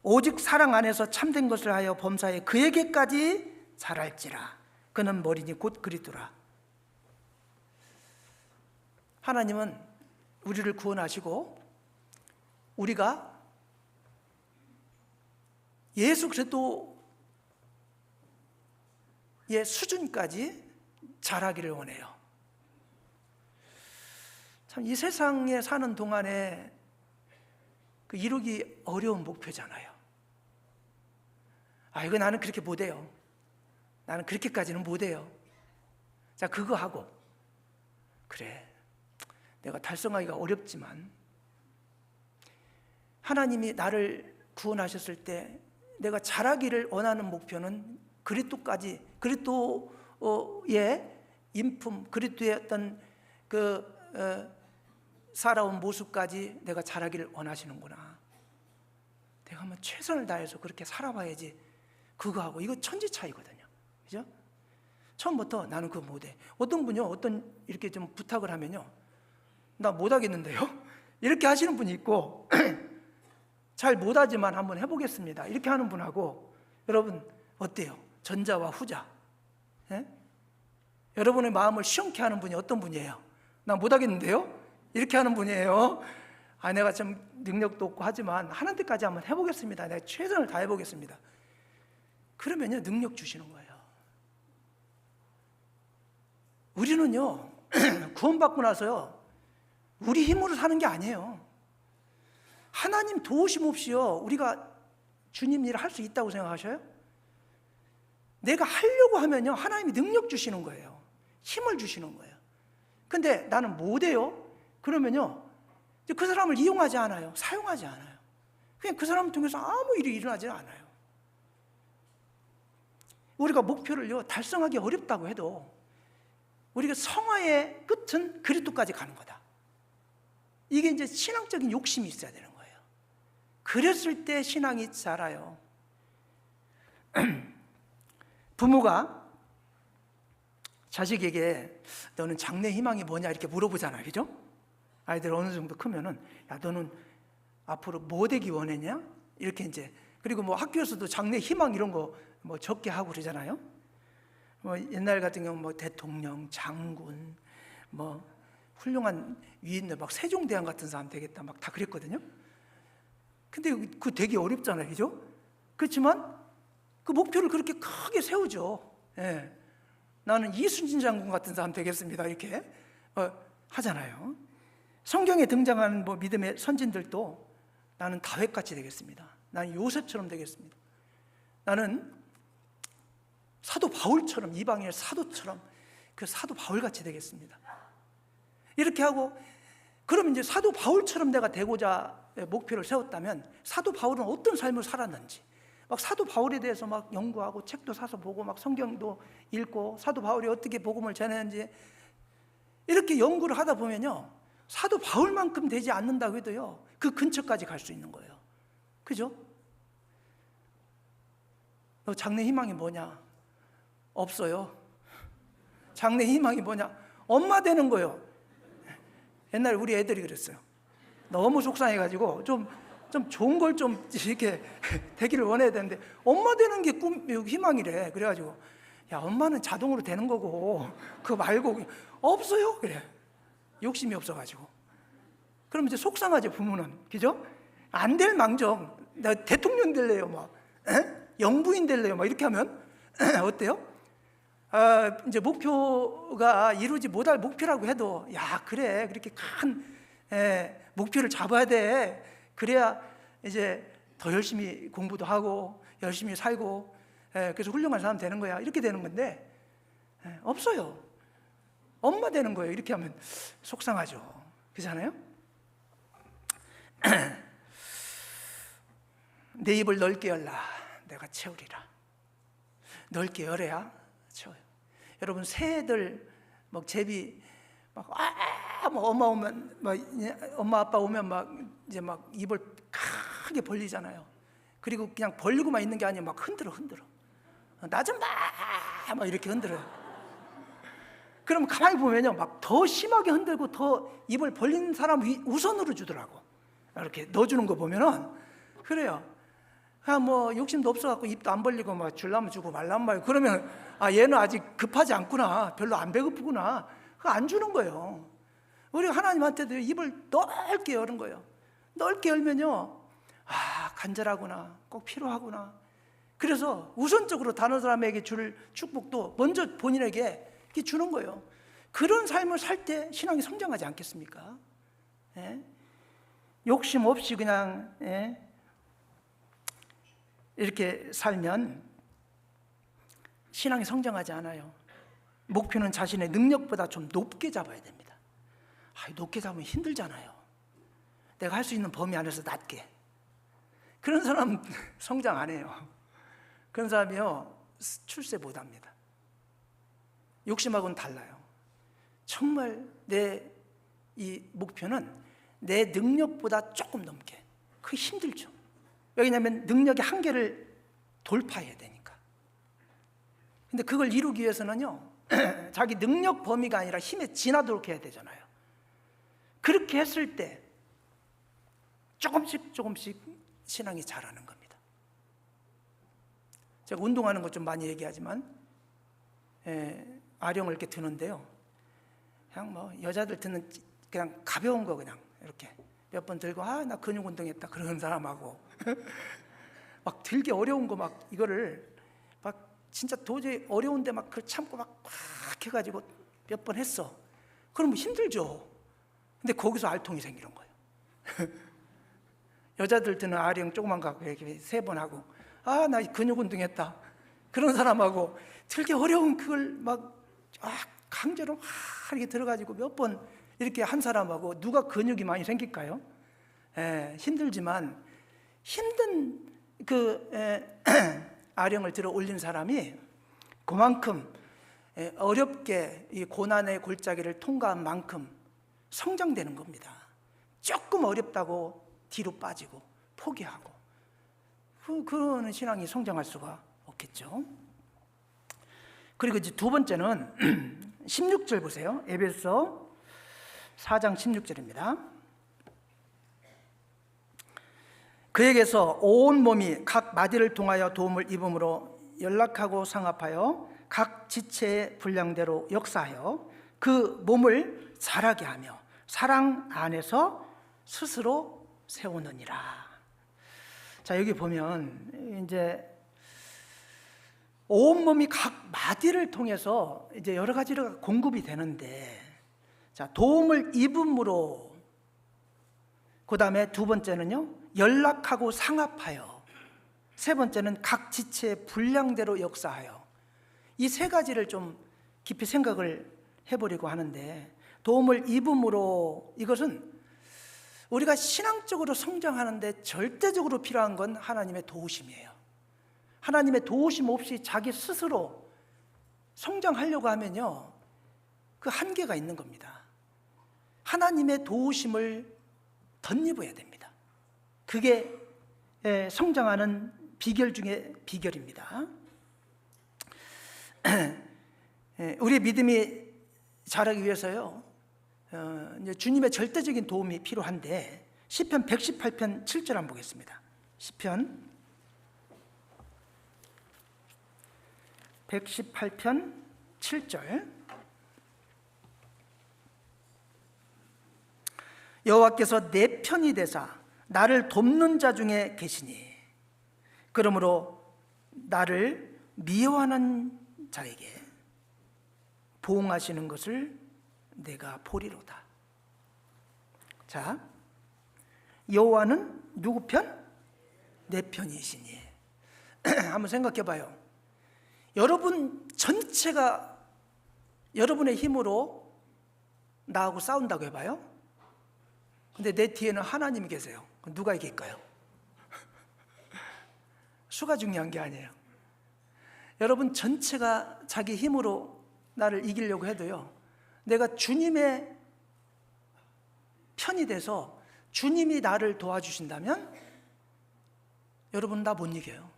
오직 사랑 안에서 참된 것을 하여 범사에 그에게까지 자랄지라. 그는 머리니 곧 그리스도라. 하나님은 우리를 구원하시고 우리가 예수 그리스도의 수준까지 자라기를 원해요. 참, 이 세상에 사는 동안에 그 이루기 어려운 목표잖아요. 아, 이거 나는 그렇게 못해요. 나는 그렇게까지는 못해요. 자, 그거 하고, 그래, 내가 달성하기가 어렵지만 하나님이 나를 구원하셨을 때 내가 자라기를 원하는 목표는 그리스도까지, 그리스도의 인품, 그리스도의 어떤 살아온 모습까지 내가 자라기를 원하시는구나. 내가 한번 최선을 다해서 그렇게 살아봐야지. 그거하고 이거 천지 차이거든요. 그죠? 처음부터 나는 그거 못해. 어떤 분요, 어떤 이렇게 좀 부탁을 하면요, 나 못하겠는데요? 이렇게 하시는 분이 있고, 잘 못하지만 한번 해보겠습니다, 이렇게 하는 분하고, 여러분 어때요? 전자와 후자. 예? 여러분의 마음을 시원케 하는 분이 어떤 분이에요? 나 못하겠는데요? 이렇게 하는 분이에요. 아, 내가 좀 능력도 없고 하지만 하는 데까지 한번 해보겠습니다. 내가 최선을 다해보겠습니다. 그러면요, 능력 주시는 거예요. 우리는요, 구원받고 나서요, 우리 힘으로 사는 게 아니에요. 하나님 도우심 없이요, 우리가 주님 일을 할 수 있다고 생각하셔요? 내가 하려고 하면요, 하나님이 능력 주시는 거예요. 힘을 주시는 거예요. 근데 나는 못해요? 그러면요, 그 사람을 이용하지 않아요. 사용하지 않아요. 그냥 그 사람을 통해서 아무 일이 일어나지 않아요. 우리가 목표를요 달성하기 어렵다고 해도 우리가 성화의 끝은 그리스도까지 가는 거다. 이게 이제 신앙적인 욕심이 있어야 되는 거예요. 그랬을 때 신앙이 자라요. 부모가 자식에게 너는 장래 희망이 뭐냐 이렇게 물어보잖아요, 그죠? 아이들 어느 정도 크면은 야 너는 앞으로 뭐 되기 원했냐? 이렇게 이제 그리고 뭐 학교에서도 장래 희망 이런 거 뭐 적게 하고 그러잖아요. 뭐 옛날 같은 경우 뭐 대통령, 장군, 뭐 훌륭한 위인들 막 세종대왕 같은 사람 되겠다 막 다 그랬거든요. 근데 그 되게 어렵잖아요, 그죠? 그렇지만 그 목표를 그렇게 크게 세우죠. 예. 나는 이순신 장군 같은 사람 되겠습니다. 이렇게 하잖아요. 성경에 등장하는 뭐 믿음의 선진들도 나는 다윗같이 되겠습니다. 나는 요셉처럼 되겠습니다. 나는 사도 바울처럼 이방인의 사도처럼 그 사도 바울같이 되겠습니다. 이렇게 하고 그럼 이제 사도 바울처럼 내가 되고자 목표를 세웠다면 사도 바울은 어떤 삶을 살았는지 막 사도 바울에 대해서 막 연구하고 책도 사서 보고 막 성경도 읽고 사도 바울이 어떻게 복음을 전했는지 이렇게 연구를 하다 보면요 사도 바울만큼 되지 않는다고 해도요 그 근처까지 갈 수 있는 거예요. 그죠? 너 장래 희망이 뭐냐? 없어요. 장래 희망이 뭐냐? 엄마 되는 거예요. 옛날에 우리 애들이 그랬어요. 너무 속상해가지고 좀 좋은 걸 좀 이렇게 되기를 원해야 되는데 엄마 되는 게 희망이래. 그래가지고 야 엄마는 자동으로 되는 거고 그거 말고 없어요. 그래. 욕심이 없어가지고. 그럼 이제 속상하죠 부모는. 그죠? 안 될 망정 나 대통령 될래요 막 영부인 될래요 막 이렇게 하면 어때요? 이제 목표가 이루지 못할 목표라고 해도 야 그래 그렇게 큰 목표를 잡아야 돼. 그래야 이제 더 열심히 공부도 하고 열심히 살고 그래서 훌륭한 사람 되는 거야 이렇게 되는 건데 없어요. 엄마 되는 거예요. 이렇게 하면 속상하죠. 그렇잖아요? 내 입을 넓게 열라 내가 채우리라. 넓게 열어야 채워요. 여러분 새들 막 제비 막 뭐 엄마 오면 막 엄마 아빠 오면 막 이제 막 입을 크게 벌리잖아요. 그리고 그냥 벌리고만 있는 게 아니라 막 흔들어 나 좀 봐 막 이렇게 흔들어요. 그럼 가만히 보면요 막 더 심하게 흔들고 더 입을 벌린 사람 우선으로 주더라고. 이렇게 넣어주는 거 보면은 그래요. 뭐 욕심도 없어갖고 입도 안 벌리고 막 줄라면 주고 말라면 말고 그러면 얘는 아직 급하지 않구나 별로 안 배고프구나 그거 안 주는 거예요. 우리가 하나님한테도 입을 넓게 여는 거예요. 넓게 열면요 간절하구나 꼭 필요하구나. 그래서 우선적으로 다른 사람에게 줄 축복도 먼저 본인에게 이렇게 주는 거예요. 그런 삶을 살 때 신앙이 성장하지 않겠습니까? 욕심 없이 그냥 이렇게 살면 신앙이 성장하지 않아요. 목표는 자신의 능력보다 좀 높게 잡아야 됩니다. 높게 잡으면 힘들잖아요. 내가 할 수 있는 범위 안에서 낮게. 그런 사람 성장 안 해요. 그런 사람이요 출세 못 합니다. 욕심하고는 달라요. 정말 내 이 목표는 내 능력보다 조금 넘게. 그게 힘들죠. 왜냐하면 능력의 한계를 돌파해야 되니까. 근데 그걸 이루기 위해서는요 자기 능력 범위가 아니라 힘에 지나도록 해야 되잖아요. 그렇게 했을 때 조금씩 신앙이 자라는 겁니다. 제가 운동하는 거 좀 많이 얘기하지만 아령을 이렇게 드는데요 그냥 뭐 여자들 드는 그냥 가벼운 거 그냥 이렇게 몇 번 들고 나 근육 운동했다 그러는 사람하고 막 들기 어려운 거 막 이거를 막 진짜 도저히 어려운데 막 그 참고 막 해가지고 몇 번 했어. 그러면 힘들죠. 근데 거기서 알통이 생기는 거예요. 여자들 드는 아령 조그만 거 이렇게 3번 하고 나 근육 운동했다 그런 사람하고 들기 어려운 그걸 막 강제로 이렇게 들어가지고 몇 번 이렇게 한 사람하고 누가 근육이 많이 생길까요? 힘들지만 힘든 아령을 들어 올린 사람이 그만큼 어렵게 이 고난의 골짜기를 통과한 만큼 성장되는 겁니다. 조금 어렵다고 뒤로 빠지고 포기하고 그런 신앙이 성장할 수가 없겠죠. 그리고 이제 두 번째는 16절 보세요. 에베소 4장 16절입니다. 그에게서 온 몸이 각 마디를 통하여 도움을 입음으로 연락하고 상합하여 각 지체의 분량대로 역사하여 그 몸을 자라게 하며 사랑 안에서 스스로 세우느니라. 자, 여기 보면 이제 온 몸이 각 마디를 통해서 이제 여러 가지로 공급이 되는데, 자, 도움을 입음으로, 그 다음에 두 번째는요, 연락하고 상합하여, 세 번째는 각 지체의 분량대로 역사하여. 이 세 가지를 좀 깊이 생각을 해보려고 하는데, 도움을 입음으로, 이것은 우리가 신앙적으로 성장하는데 절대적으로 필요한 건 하나님의 도우심이에요. 하나님의 도우심 없이 자기 스스로 성장하려고 하면요, 그 한계가 있는 겁니다. 하나님의 도우심을 덧입어야 됩니다. 그게 성장하는 비결 중에 비결입니다. 우리 믿음이 자라기 위해서요, 이제 주님의 절대적인 도움이 필요한데, 시편 118편 7절 한번 보겠습니다. 시편 118편 7절. 여호와께서 내 편이 되사 나를 돕는 자 중에 계시니 그러므로 나를 미워하는 자에게 보응하시는 것을 내가 보리로다. 자, 여호와는 누구 편? 내 편이시니. 한번 생각해 봐요. 여러분 전체가 여러분의 힘으로 나하고 싸운다고 해봐요. 근데 내 뒤에는 하나님이 계세요. 누가 이길까요? 수가 중요한 게 아니에요. 여러분 전체가 자기 힘으로 나를 이기려고 해도요, 내가 주님의 편이 돼서 주님이 나를 도와주신다면 여러분 나 못 이겨요.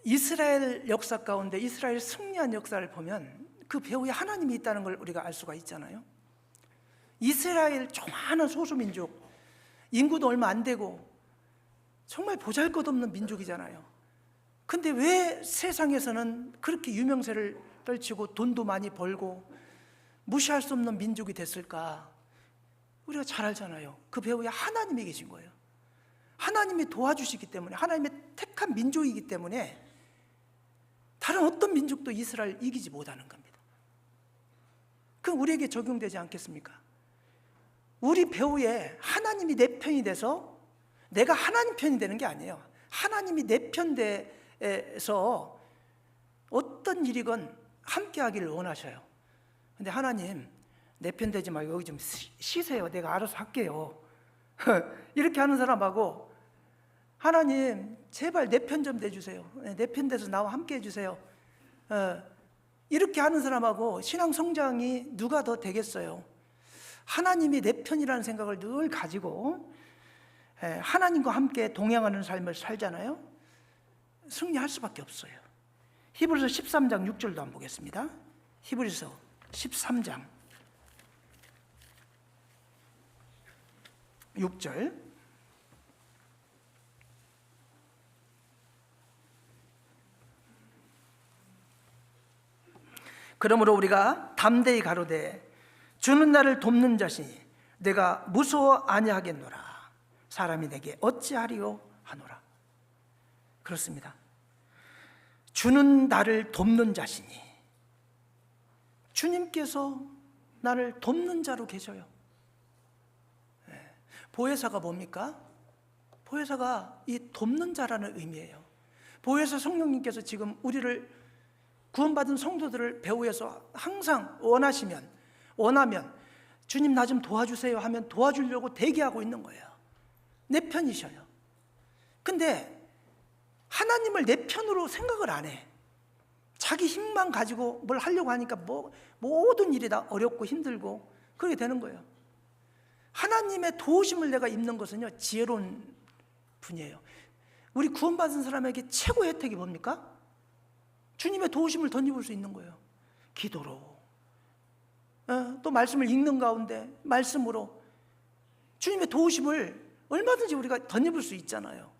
이스라엘 역사 가운데 이스라엘 승리한 역사를 보면 그 배후에 하나님이 있다는 걸 우리가 알 수가 있잖아요. 이스라엘 조그마한 소수민족, 인구도 얼마 안 되고 정말 보잘것없는 민족이잖아요. 근데 왜 세상에서는 그렇게 유명세를 떨치고 돈도 많이 벌고 무시할 수 없는 민족이 됐을까? 우리가 잘 알잖아요. 그 배후에 하나님이 계신 거예요. 하나님이 도와주시기 때문에, 하나님의 택한 민족이기 때문에 다른 어떤 민족도 이스라엘 이기지 못하는 겁니다. 그럼 우리에게 적용되지 않겠습니까? 우리 배후에 하나님이 내 편이 돼서 내가 하나님 편이 되는 게 아니에요. 하나님이 내 편 돼서 어떤 일이건 함께 하기를 원하셔요. 근데 하나님 내 편 되지 말고 여기 좀 쉬세요. 내가 알아서 할게요. 이렇게 하는 사람하고 하나님 제발 내 편 좀 내주세요. 내 편 돼서 나와 함께 해주세요. 이렇게 하는 사람하고 신앙 성장이 누가 더 되겠어요? 하나님이 내 편이라는 생각을 늘 가지고 하나님과 함께 동행하는 삶을 살잖아요. 승리할 수밖에 없어요. 히브리서 13장 6절도 한번 보겠습니다. 히브리서 13장 6절. 그러므로 우리가 담대히 가로되 주는 나를 돕는 자시니 내가 무서워 아니하겠노라. 사람이 내게 어찌하리요 하노라. 그렇습니다. 주는 나를 돕는 자시니 주님께서 나를 돕는 자로 계셔요. 보혜사가 뭡니까? 보혜사가 이 돕는 자라는 의미예요. 보혜사 성령님께서 지금 우리를 구원받은 성도들을 배후에서 항상 원하시면 원하면 주님 나 좀 도와주세요 하면 도와주려고 대기하고 있는 거예요. 내 편이셔요. 근데 하나님을 내 편으로 생각을 안 해. 자기 힘만 가지고 뭘 하려고 하니까 모든 일이 다 어렵고 힘들고 그렇게 되는 거예요. 하나님의 도우심을 내가 입는 것은요, 지혜로운 분이에요. 우리 구원받은 사람에게 최고의 혜택이 뭡니까? 주님의 도우심을 덧입을 수 있는 거예요. 기도로, 또 말씀을 읽는 가운데 말씀으로 주님의 도우심을 얼마든지 우리가 덧입을 수 있잖아요.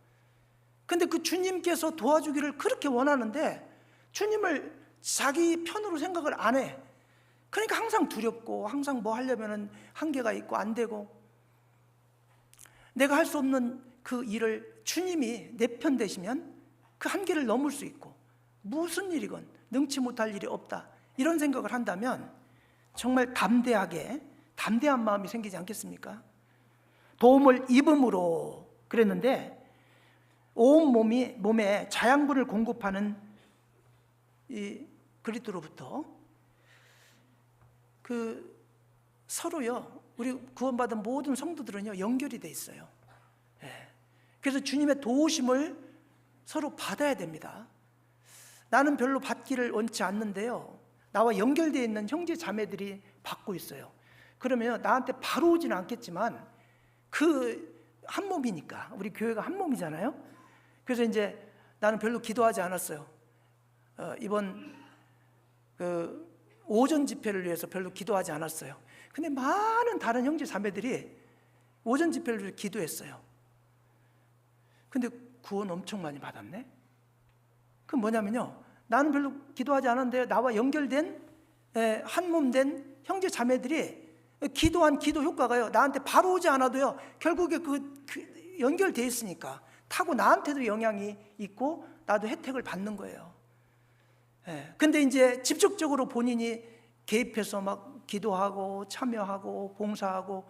근데 그 주님께서 도와주기를 그렇게 원하는데 주님을 자기 편으로 생각을 안 해. 그러니까 항상 두렵고 항상 뭐 하려면 한계가 있고 안 되고, 내가 할 수 없는 그 일을 주님이 내 편 되시면 그 한계를 넘을 수 있고, 무슨 일이건 능치 못할 일이 없다, 이런 생각을 한다면 정말 담대한 마음이 생기지 않겠습니까? 도움을 입음으로 그랬는데, 온 몸에 자양분을 공급하는 이 그리스도로부터 서로요, 우리 구원받은 모든 성도들은요 연결이 돼 있어요. 그래서 주님의 도우심을 서로 받아야 됩니다. 나는 별로 받기를 원치 않는데요, 나와 연결되어 있는 형제 자매들이 받고 있어요. 그러면 나한테 바로 오지는 않겠지만 그 한 몸이니까, 우리 교회가 한 몸이잖아요. 그래서 이제 나는 별로 기도하지 않았어요. 이번 오전 집회를 위해서 별로 기도하지 않았어요. 근데 많은 다른 형제 자매들이 오전 집회를 위해 기도했어요. 근데 구원 엄청 많이 받았네. 그건 뭐냐면요, 나는 별로 기도하지 않았는데 나와 연결된 한 몸 된 형제 자매들이 기도한 기도 효과가요, 나한테 바로 오지 않아도요 결국에 그 연결되어 있으니까 타고 나한테도 영향이 있고 나도 혜택을 받는 거예요. 근데 이제 직접적으로 본인이 개입해서 막 기도하고 참여하고 봉사하고,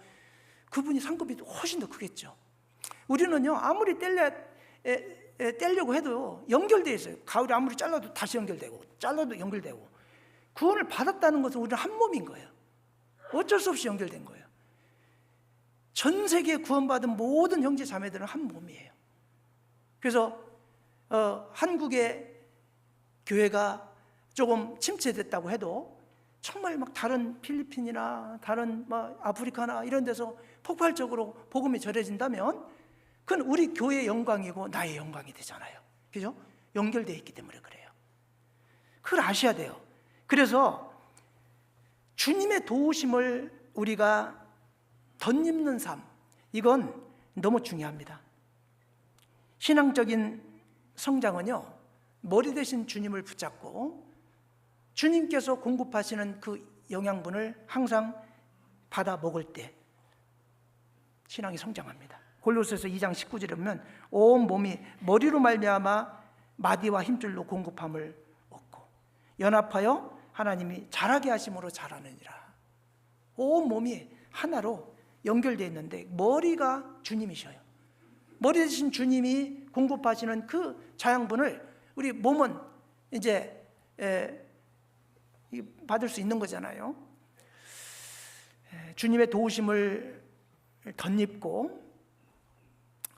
그분이 상급이 훨씬 더 크겠죠. 우리는요 아무리 떼려고 해도 연결되어 있어요. 가을에 아무리 잘라도 다시 연결되고, 잘라도 연결되고. 구원을 받았다는 것은 우리는 한 몸인 거예요. 어쩔 수 없이 연결된 거예요. 전 세계에 구원받은 모든 형제 자매들은 한 몸이에요. 그래서 한국의 교회가 조금 침체됐다고 해도 정말 막 다른 필리핀이나 다른 아프리카나 이런 데서 폭발적으로 복음이 전해진다면 그건 우리 교회의 영광이고 나의 영광이 되잖아요. 그죠? 연결되어 있기 때문에 그래요. 그걸 아셔야 돼요. 그래서 주님의 도우심을 우리가 덧입는 삶, 이건 너무 중요합니다. 신앙적인 성장은요, 머리 대신 주님을 붙잡고 주님께서 공급하시는 그 영양분을 항상 받아 먹을 때 신앙이 성장합니다. 골로새서 2장 19절에 보면 온 몸이 머리로 말미암아 마디와 힘줄로 공급함을 얻고 연합하여 하나님이 자라게 하심으로 자라느니라. 온 몸이 하나로 연결되어 있는데 머리가 주님이셔요. 머리 대신 주님이 공급하시는 그 자양분을 우리 몸은 이제 받을 수 있는 거잖아요. 주님의 도우심을 덧입고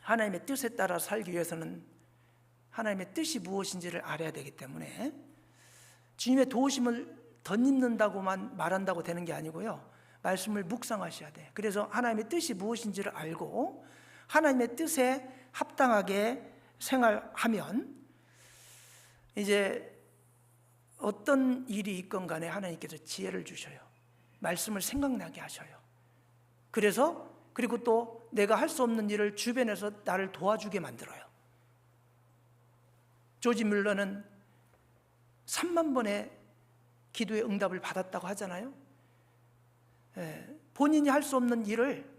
하나님의 뜻에 따라 살기 위해서는 하나님의 뜻이 무엇인지를 알아야 되기 때문에 주님의 도우심을 덧입는다고만 말한다고 되는 게 아니고요, 말씀을 묵상하셔야 돼. 그래서 하나님의 뜻이 무엇인지를 알고 하나님의 뜻에 합당하게 생활하면 이제 어떤 일이 있건 간에 하나님께서 지혜를 주셔요. 말씀을 생각나게 하셔요. 그리고 또 내가 할 수 없는 일을 주변에서 나를 도와주게 만들어요. 조지 뮬러는 3만 번의 기도의 응답을 받았다고 하잖아요. 본인이 할 수 없는 일을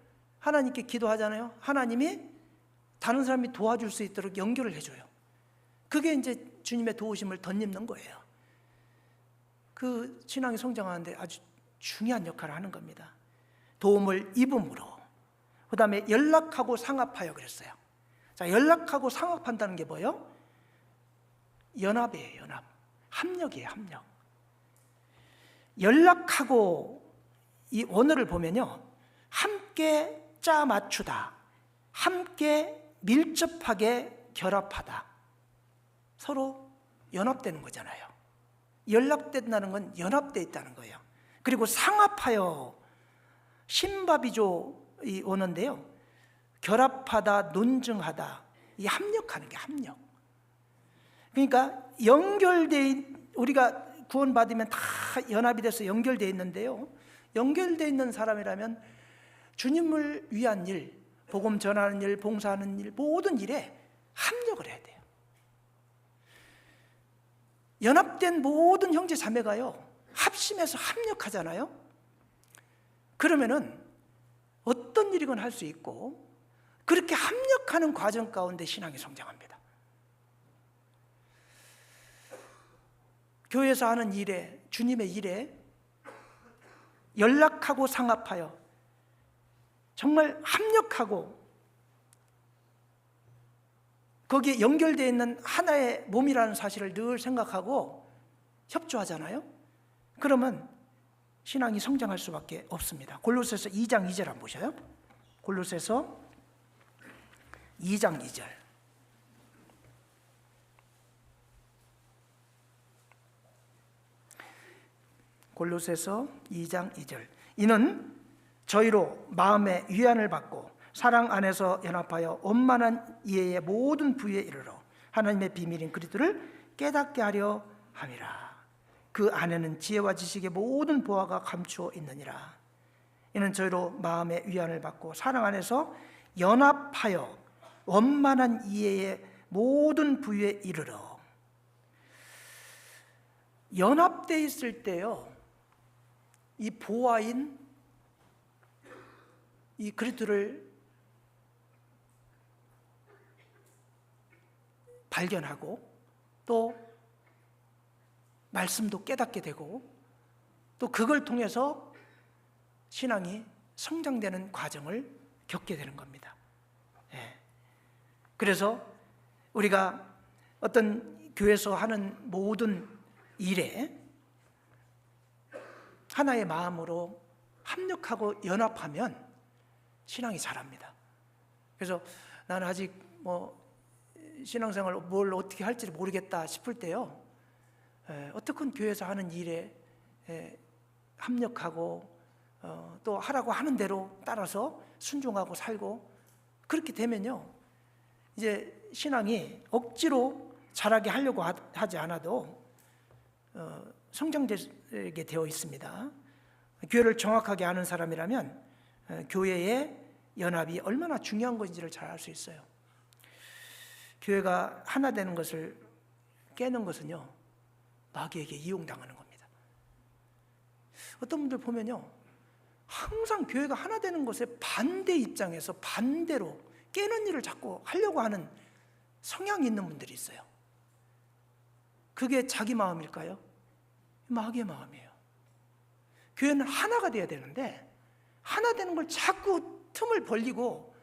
하나님께 기도하잖아요. 하나님이 다른 사람이 도와줄 수 있도록 연결을 해줘요. 그게 이제 주님의 도우심을 덧입는 거예요. 그 신앙이 성장하는데 아주 중요한 역할을 하는 겁니다. 도움을 입음으로, 그 다음에 연락하고 상합하여 그랬어요. 자, 연락하고 상합한다는 게 뭐예요? 연합이에요. 연합. 합력이에요. 합력. 연락하고 이 원어를 보면요, 함께 짜 맞추다, 함께 밀접하게 결합하다, 서로 연합되는 거잖아요. 연락된다는 건 연합되어 있다는 거예요. 그리고 상합하여, 신바비조 이 원어인데요, 결합하다, 논증하다, 이 합력하는 게 합력. 그러니까 우리가 구원받으면 다 연합이 돼서 연결되어 있는데요, 연결되어 있는 사람이라면 주님을 위한 일, 복음 전하는 일, 봉사하는 일, 모든 일에 합력을 해야 돼요. 연합된 모든 형제 자매가요, 합심해서 합력하잖아요. 그러면은 어떤 일이건 할 수 있고, 그렇게 합력하는 과정 가운데 신앙이 성장합니다. 교회에서 하는 일에, 주님의 일에 연락하고 상합하여 정말 합력하고 거기에 연결되어 있는 하나의 몸이라는 사실을 늘 생각하고 협조하잖아요. 그러면 신앙이 성장할 수밖에 없습니다. 골로새서 2장 2절 한번 보셔요. 골로새서 2장 2절. 골로새서 2장 2절. 이는 저희로 마음의 위안을 받고 사랑 안에서 연합하여 원만한 이해의 모든 부에 이르러 하나님의 비밀인 그리스도를 깨닫게 하려 함이라. 그 안에는 지혜와 지식의 모든 보화가 감추어 있느니라. 이는 저희로 마음의 위안을 받고 사랑 안에서 연합하여 원만한 이해의 모든 부에 이르러. 연합되어 있을 때요, 이 보화인 이 그리스도를 발견하고 또 말씀도 깨닫게 되고 또 그걸 통해서 신앙이 성장되는 과정을 겪게 되는 겁니다. 그래서 우리가 어떤 교회에서 하는 모든 일에 하나의 마음으로 합력하고 연합하면 신앙이 자랍니다. 그래서 나는 아직 신앙생활 뭘 어떻게 할지 모르겠다 싶을 때요, 어떻게 교회에서 하는 일에 합력하고 또 하라고 하는 대로 따라서 순종하고 살고, 그렇게 되면요, 이제 신앙이 억지로 자라게 하려고 하지 않아도 성장되게 되어 있습니다. 교회를 정확하게 아는 사람이라면 교회의 연합이 얼마나 중요한 것인지를 잘 알 수 있어요. 교회가 하나 되는 것을 깨는 것은요, 마귀에게 이용당하는 겁니다. 어떤 분들 보면요, 항상 교회가 하나 되는 것에 반대 입장에서 반대로 깨는 일을 자꾸 하려고 하는 성향이 있는 분들이 있어요. 그게 자기 마음일까요? 마귀의 마음이에요. 교회는 하나가 돼야 되는데 하나 되는 걸 자꾸 틈을 벌리고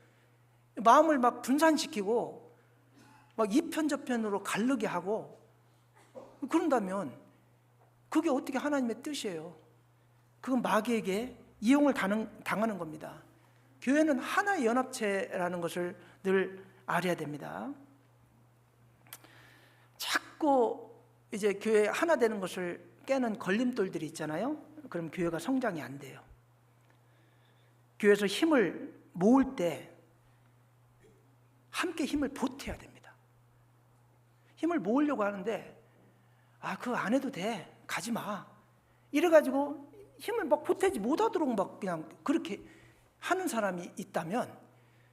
마음을 막 분산시키고 막 이편저편으로 갈르게 하고 그런다면 그게 어떻게 하나님의 뜻이에요? 그건 마귀에게 이용을 당하는 겁니다. 교회는 하나의 연합체라는 것을 늘 알아야 됩니다. 자꾸 이제 교회 하나 되는 것을 깨는 걸림돌들이 있잖아요. 그럼 교회가 성장이 안 돼요. 교회에서 힘을 모을 때 함께 힘을 보태야 됩니다. 힘을 모으려고 하는데 그거 안 해도 돼, 가지 마, 이래가지고 힘을 막 보태지 못하도록 막 그냥 그렇게 하는 사람이 있다면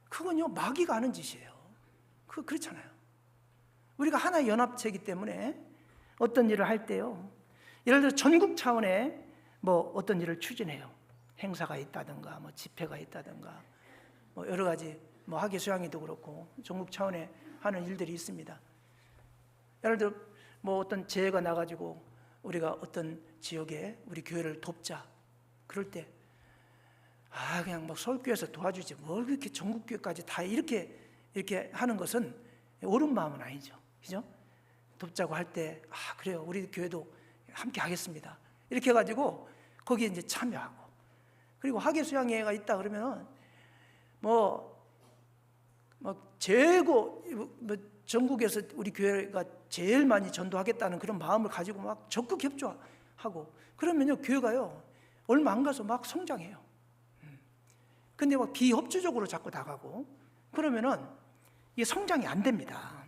그건요 마귀가 하는 짓이에요. 그렇잖아요. 우리가 하나의 연합체이기 때문에 어떤 일을 할 때요, 예를 들어 전국 차원의 어떤 일을 추진해요. 행사가 있다든가 집회가 있다든가 여러 가지 학예 수양회도 그렇고 전국 차원에 하는 일들이 있습니다. 예를 들어 어떤 재해가 나가지고 우리가 어떤 지역에 우리 교회를 돕자 그럴 때 그냥 서울교회에서 도와주지 뭘 그렇게 전국교회까지 다 이렇게 하는 것은 옳은 마음은 아니죠. 그죠? 돕자고 할 때 그래요, 우리 교회도 함께 하겠습니다, 이렇게 해가지고 거기에 이제 참여하고, 그리고 학예 수양회가 있다 그러면 뭐 최고 전국에서 우리 교회가 제일 많이 전도하겠다는 그런 마음을 가지고 막 적극 협조하고 그러면요 교회가요 얼마 안 가서 막 성장해요. 근데 막 비협조적으로 자꾸 나가고 그러면은 이게 성장이 안 됩니다.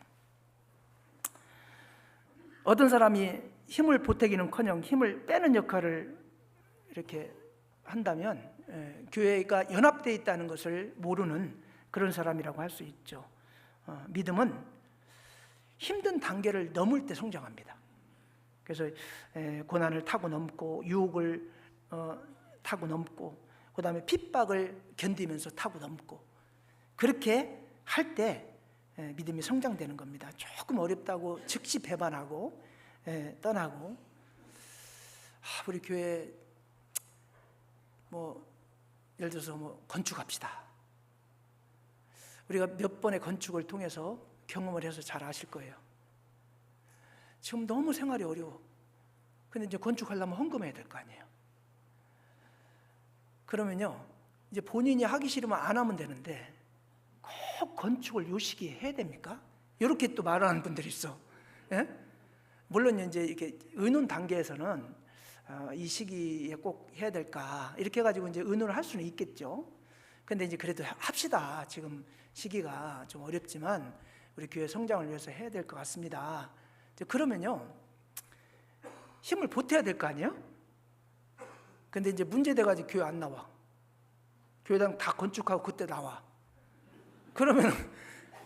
어떤 사람이 힘을 보태기는커녕 힘을 빼는 역할을 이렇게 한다면 교회가 연합되어 있다는 것을 모르는 그런 사람이라고 할 수 있죠. 믿음은 힘든 단계를 넘을 때 성장합니다. 그래서 고난을 타고 넘고 유혹을 타고 넘고 그 다음에 핍박을 견디면서 타고 넘고 그렇게 할 때 믿음이 성장되는 겁니다. 조금 어렵다고 즉시 배반하고 떠나고 우리 교회 뭐 예를 들어서 뭐 건축합시다. 우리가 몇 번의 건축을 통해서 경험을 해서 잘 아실 거예요. 지금 너무 생활이 어려워. 근데 이제 건축하려면 헌금해야 될 거 아니에요. 그러면요 이제 본인이 하기 싫으면 안 하면 되는데 꼭 건축을 요 시기에 해야 됩니까? 이렇게 또 말하는 분들이 있어. 예? 물론 이제 이렇게 의논 단계에서는 이 시기에 꼭 해야 될까 이렇게 해가지고 이제 의논을 할 수는 있겠죠. 근데 이제 그래도 합시다. 지금 시기가 좀 어렵지만 우리 교회 성장을 위해서 해야 될 것 같습니다. 이제 그러면요 힘을 보태야 될 거 아니에요? 근데 이제 문제돼가지고 교회 안 나와. 교회당 다 건축하고 그때 나와. 그러면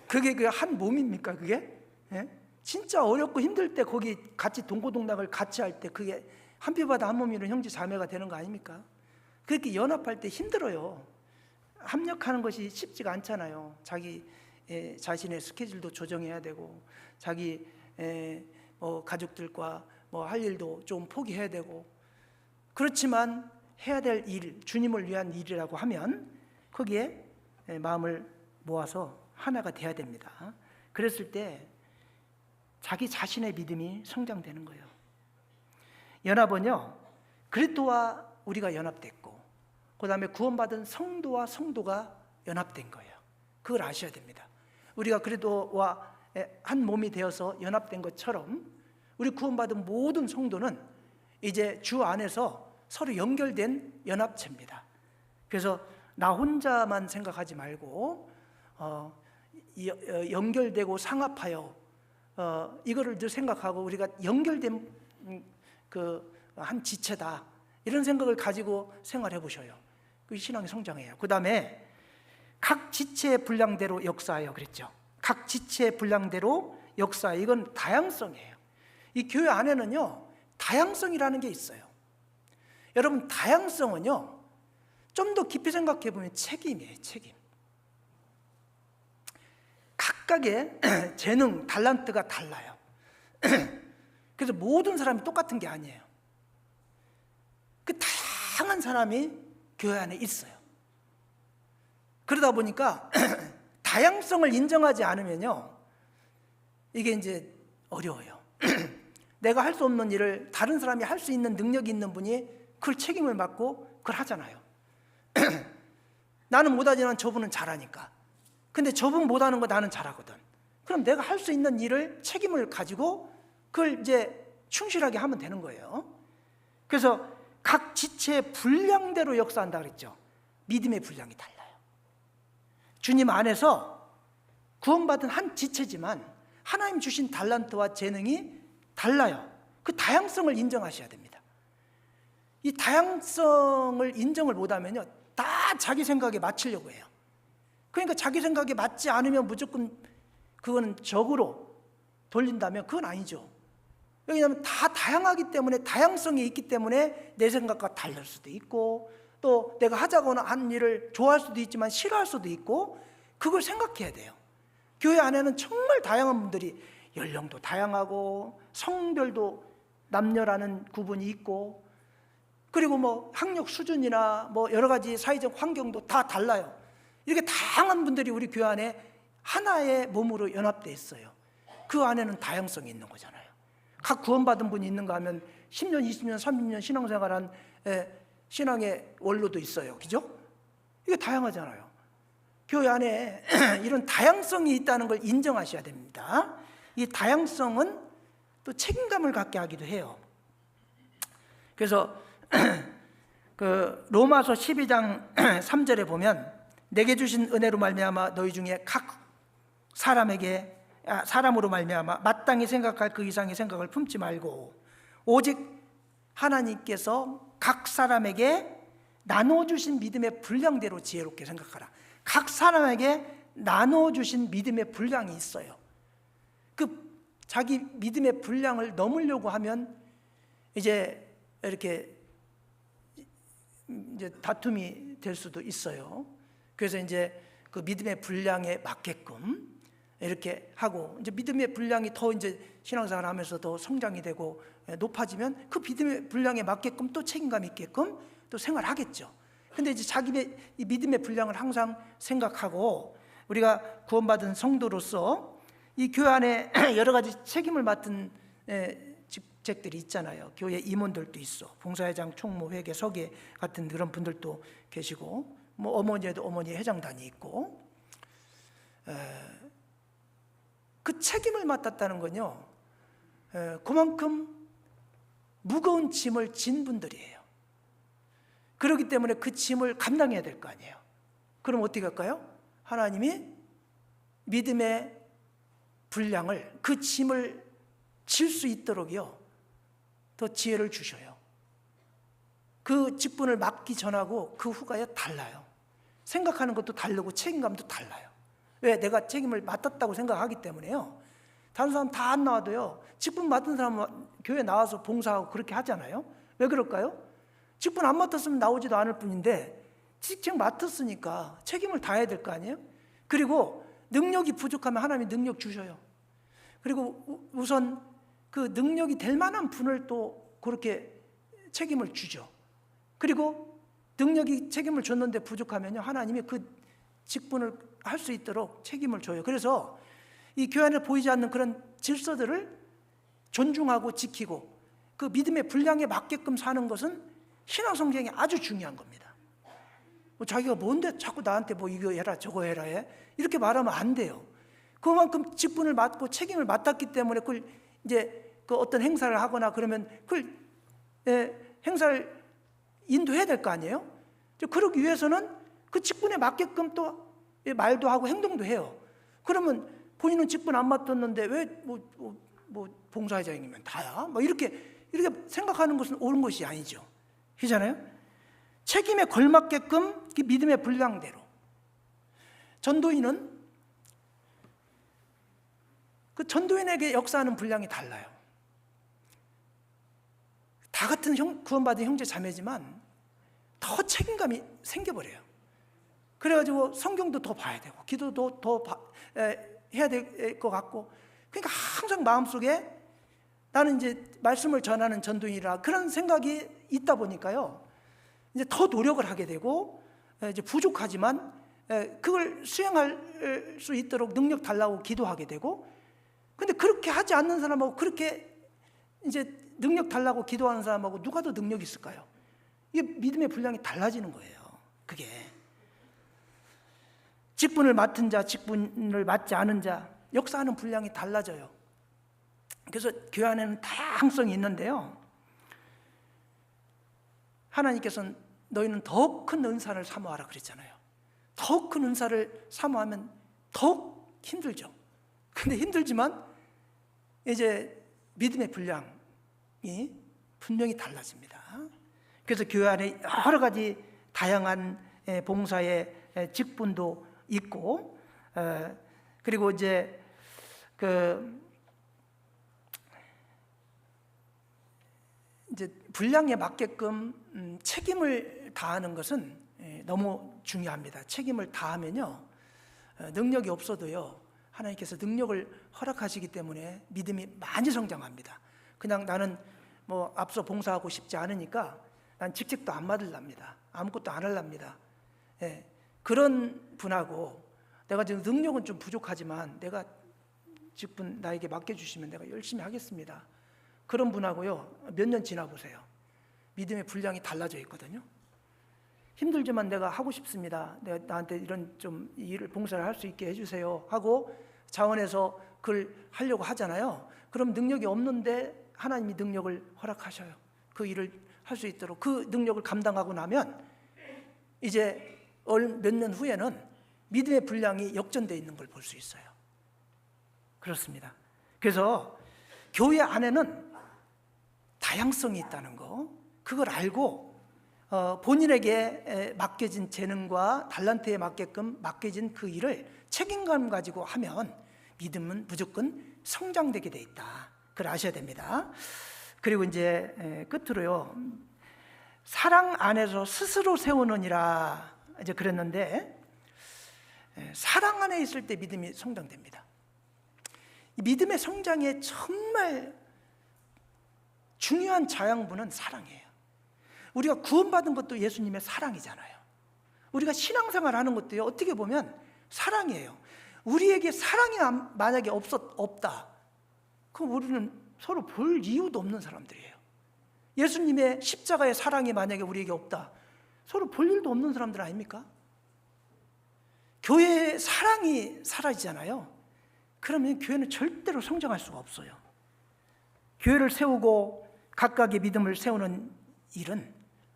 그게 그 한 몸입니까 그게? 예? 진짜 어렵고 힘들 때 거기 같이 동고동락을 같이 할 때 그게 한 피보다 한 몸이는 형제 자매가 되는 거 아닙니까? 그렇게 연합할 때 힘들어요. 합력하는 것이 쉽지가 않잖아요. 자기 자신의 스케줄도 조정해야 되고 자기 뭐 가족들과 뭐 할 일도 좀 포기해야 되고 그렇지만 해야 될 일, 주님을 위한 일이라고 하면 거기에 마음을 모아서 하나가 돼야 됩니다. 그랬을 때 자기 자신의 믿음이 성장되는 거예요. 연합은요 그리스도와 우리가 연합됐고 그 다음에 구원받은 성도와 성도가 연합된 거예요. 그걸 아셔야 됩니다. 우리가 그리스도와 한 몸이 되어서 연합된 것처럼 우리 구원받은 모든 성도는 이제 주 안에서 서로 연결된 연합체입니다. 그래서 나 혼자만 생각하지 말고 연결되고 상합하여 이거를 늘 생각하고 우리가 연결된 그 한 지체다 이런 생각을 가지고 생활해 보셔요. 그 신앙이 성장해요. 그 다음에 각 지체의 분량대로 역사하여 그랬죠. 각 지체의 분량대로 역사하여 이건 다양성이에요. 이 교회 안에는요 다양성이라는 게 있어요. 여러분 다양성은요 좀 더 깊이 생각해 보면 책임이에요. 책임. 각각의 재능, 달란트가 달라요. 그래서 모든 사람이 똑같은 게 아니에요. 그 다양한 사람이 교회 안에 있어요. 그러다 보니까 다양성을 인정하지 않으면요 이게 이제 어려워요. 내가 할 수 없는 일을 다른 사람이 할 수 있는 능력이 있는 분이 그걸 책임을 맡고 그걸 하잖아요. 나는 못하지만 저분은 잘하니까. 근데 저분 못하는 거 나는 잘하거든. 그럼 내가 할 수 있는 일을 책임을 가지고 그걸 이제 충실하게 하면 되는 거예요. 그래서 각 지체의 분량대로 역사한다 그랬죠. 믿음의 분량이 달라요. 주님 안에서 구원받은 한 지체지만 하나님 주신 달란트와 재능이 달라요. 그 다양성을 인정하셔야 됩니다. 이 다양성을 인정을 못하면요 다 자기 생각에 맞추려고 해요. 그러니까 자기 생각에 맞지 않으면 무조건 그거는 적으로 돌린다면 그건 아니죠. 왜냐하면 다 다양하기 때문에 다양성이 있기 때문에 내 생각과 다를 수도 있고 또 내가 하자고 한 일을 좋아할 수도 있지만 싫어할 수도 있고 그걸 생각해야 돼요. 교회 안에는 정말 다양한 분들이 연령도 다양하고 성별도 남녀라는 구분이 있고 그리고 뭐 학력 수준이나 뭐 여러 가지 사회적 환경도 다 달라요. 이렇게 다양한 분들이 우리 교회 안에 하나의 몸으로 연합되어 있어요. 그 안에는 다양성이 있는 거잖아요. 각 구원받은 분이 있는가 하면 10년, 20년, 30년 신앙생활한 신앙의 원로도 있어요. 그죠? 이게 다양하잖아요. 교회 안에 이런 다양성이 있다는 걸 인정하셔야 됩니다. 이 다양성은 또 책임감을 갖게 하기도 해요. 그래서 그 로마서 12장 3절에 보면 내게 주신 은혜로 말미암아 너희 중에 각 사람으로 말미암아 마땅히 생각할 그 이상의 생각을 품지 말고 오직 하나님께서 각 사람에게 나눠주신 믿음의 분량대로 지혜롭게 생각하라. 각 사람에게 나눠주신 믿음의 분량이 있어요. 그 자기 믿음의 분량을 넘으려고 하면 이제 이렇게 이제 다툼이 될 수도 있어요. 그래서 이제 그 믿음의 분량에 맞게끔 이렇게 하고 이제 믿음의 분량이 더 이제 신앙생활 하면서 더 성장이 되고 높아지면 그 믿음의 분량에 맞게끔 또 책임감 있게끔 또 생활하겠죠. 근데 이제 자기의 이 믿음의 분량을 항상 생각하고 우리가 구원받은 성도로서 이 교회 안에 여러 가지 책임을 맡은 직책들이 있잖아요. 교회 임원들도 있어. 봉사회장, 총무, 회계, 서계 같은 그런 분들도 계시고 뭐 어머니에도 어머니 회장단이 있고 그 책임을 맡았다는 건요 그만큼 무거운 짐을 진 분들이에요. 그렇기 때문에 그 짐을 감당해야 될 거 아니에요. 그럼 어떻게 할까요? 하나님이 믿음의 분량을 그 짐을 질 수 있도록요 더 지혜를 주셔요. 그 직분을 맡기 전하고 그 후가요 달라요. 생각하는 것도 다르고 책임감도 달라요. 왜? 내가 책임을 맡았다고 생각하기 때문에요. 다른 사람 다 안 나와도요 직분 맡은 사람은 교회 나와서 봉사하고 그렇게 하잖아요. 왜 그럴까요? 직분 안 맡았으면 나오지도 않을 뿐인데 직책 맡았으니까 책임을 다해야 될 거 아니에요. 그리고 능력이 부족하면 하나님이 능력 주셔요. 그리고 우선 그 능력이 될 만한 분을 또 그렇게 책임을 주죠. 그리고 능력이 책임을 줬는데 부족하면요 하나님이 그 직분을 할 수 있도록 책임을 줘요. 그래서 이 교회 안에 보이지 않는 그런 질서들을 존중하고 지키고 그 믿음의 분량에 맞게끔 사는 것은 신앙 성장이 아주 중요한 겁니다. 뭐 자기가 뭔데 자꾸 나한테 뭐 이거 해라 저거 해라 해 이렇게 말하면 안 돼요. 그만큼 직분을 맡고 책임을 맡았기 때문에 그걸 이제 그 어떤 행사를 하거나 그러면 그걸 행사를 인도해야 될 거 아니에요. 그러기 위해서는 그 직분에 맞게끔 또 말도 하고 행동도 해요. 그러면 본인은 직분 안 맡았는데 왜 뭐 봉사회장이면 다야? 뭐 이렇게 생각하는 것은 옳은 것이 아니죠. 그렇잖아요. 책임에 걸맞게끔 믿음의 분량대로. 전도인은 그 전도인에게 역사하는 분량이 달라요. 다 같은 구원받은 형제 자매지만 더 책임감이 생겨버려요. 그래가지고 성경도 더 봐야 되고 기도도 더 해야 될 것 같고 그러니까 항상 마음속에 나는 이제 말씀을 전하는 전도인이라 그런 생각이 있다 보니까요 이제 더 노력을 하게 되고 이제 부족하지만 그걸 수행할 수 있도록 능력 달라고 기도하게 되고 근데 그렇게 하지 않는 사람하고 그렇게 이제 능력 달라고 기도하는 사람하고 누가 더 능력이 있을까요? 이게 믿음의 분량이 달라지는 거예요. 그게 직분을 맡은 자, 직분을 맡지 않은 자 역사하는 분량이 달라져요. 그래서 교회 안에는 다양성이 있는데요 하나님께서는 너희는 더 큰 은사를 사모하라 그랬잖아요. 더 큰 은사를 사모하면 더욱 힘들죠. 근데 힘들지만 이제 믿음의 분량이 분명히 달라집니다. 그래서 교회 안에 여러 가지 다양한 봉사의 직분도 있고 그리고 이제 이제 분량에 맞게끔 책임을 다하는 것은 너무 중요합니다. 책임을 다하면요 능력이 없어도요 하나님께서 능력을 허락하시기 때문에 믿음이 많이 성장합니다. 그냥 나는 뭐 앞서 봉사하고 싶지 않으니까 난 직책도 안 받으랍니다. 아무것도 안 하랍니다. 그런 분하고 내가 지금 능력은 좀 부족하지만 내가 직분 나에게 맡겨주시면 내가 열심히 하겠습니다. 그런 분하고요 몇 년 지나보세요. 믿음의 분량이 달라져 있거든요. 힘들지만 내가 하고 싶습니다. 내가 나한테 이런 좀 일을 봉사를 할 수 있게 해주세요 하고 자원해서 그걸 하려고 하잖아요. 그럼 능력이 없는데 하나님이 능력을 허락하셔요. 그 일을 할 수 있도록. 그 능력을 감당하고 나면 이제 몇 년 후에는 믿음의 분량이 역전되어 있는 걸 볼 수 있어요. 그렇습니다. 그래서 교회 안에는 다양성이 있다는 거, 그걸 알고 본인에게 맡겨진 재능과 달란트에 맞게끔 맡겨진 그 일을 책임감 가지고 하면 믿음은 무조건 성장되게 돼 있다. 그걸 아셔야 됩니다. 그리고 이제 끝으로요, 사랑 안에서 스스로 세우느니라 이제 그랬는데, 사랑 안에 있을 때 믿음이 성장됩니다. 이 믿음의 성장에 정말 중요한 자양분은 사랑이에요. 우리가 구원받은 것도 예수님의 사랑이잖아요. 우리가 신앙생활 하는 것도요, 어떻게 보면 사랑이에요. 우리에게 사랑이 만약에 없다, 그럼 우리는 서로 볼 이유도 없는 사람들이에요. 예수님의 십자가의 사랑이 만약에 우리에게 없다, 서로 볼 일도 없는 사람들 아닙니까? 교회의 사랑이 사라지잖아요. 그러면 교회는 절대로 성장할 수가 없어요. 교회를 세우고 각각의 믿음을 세우는 일은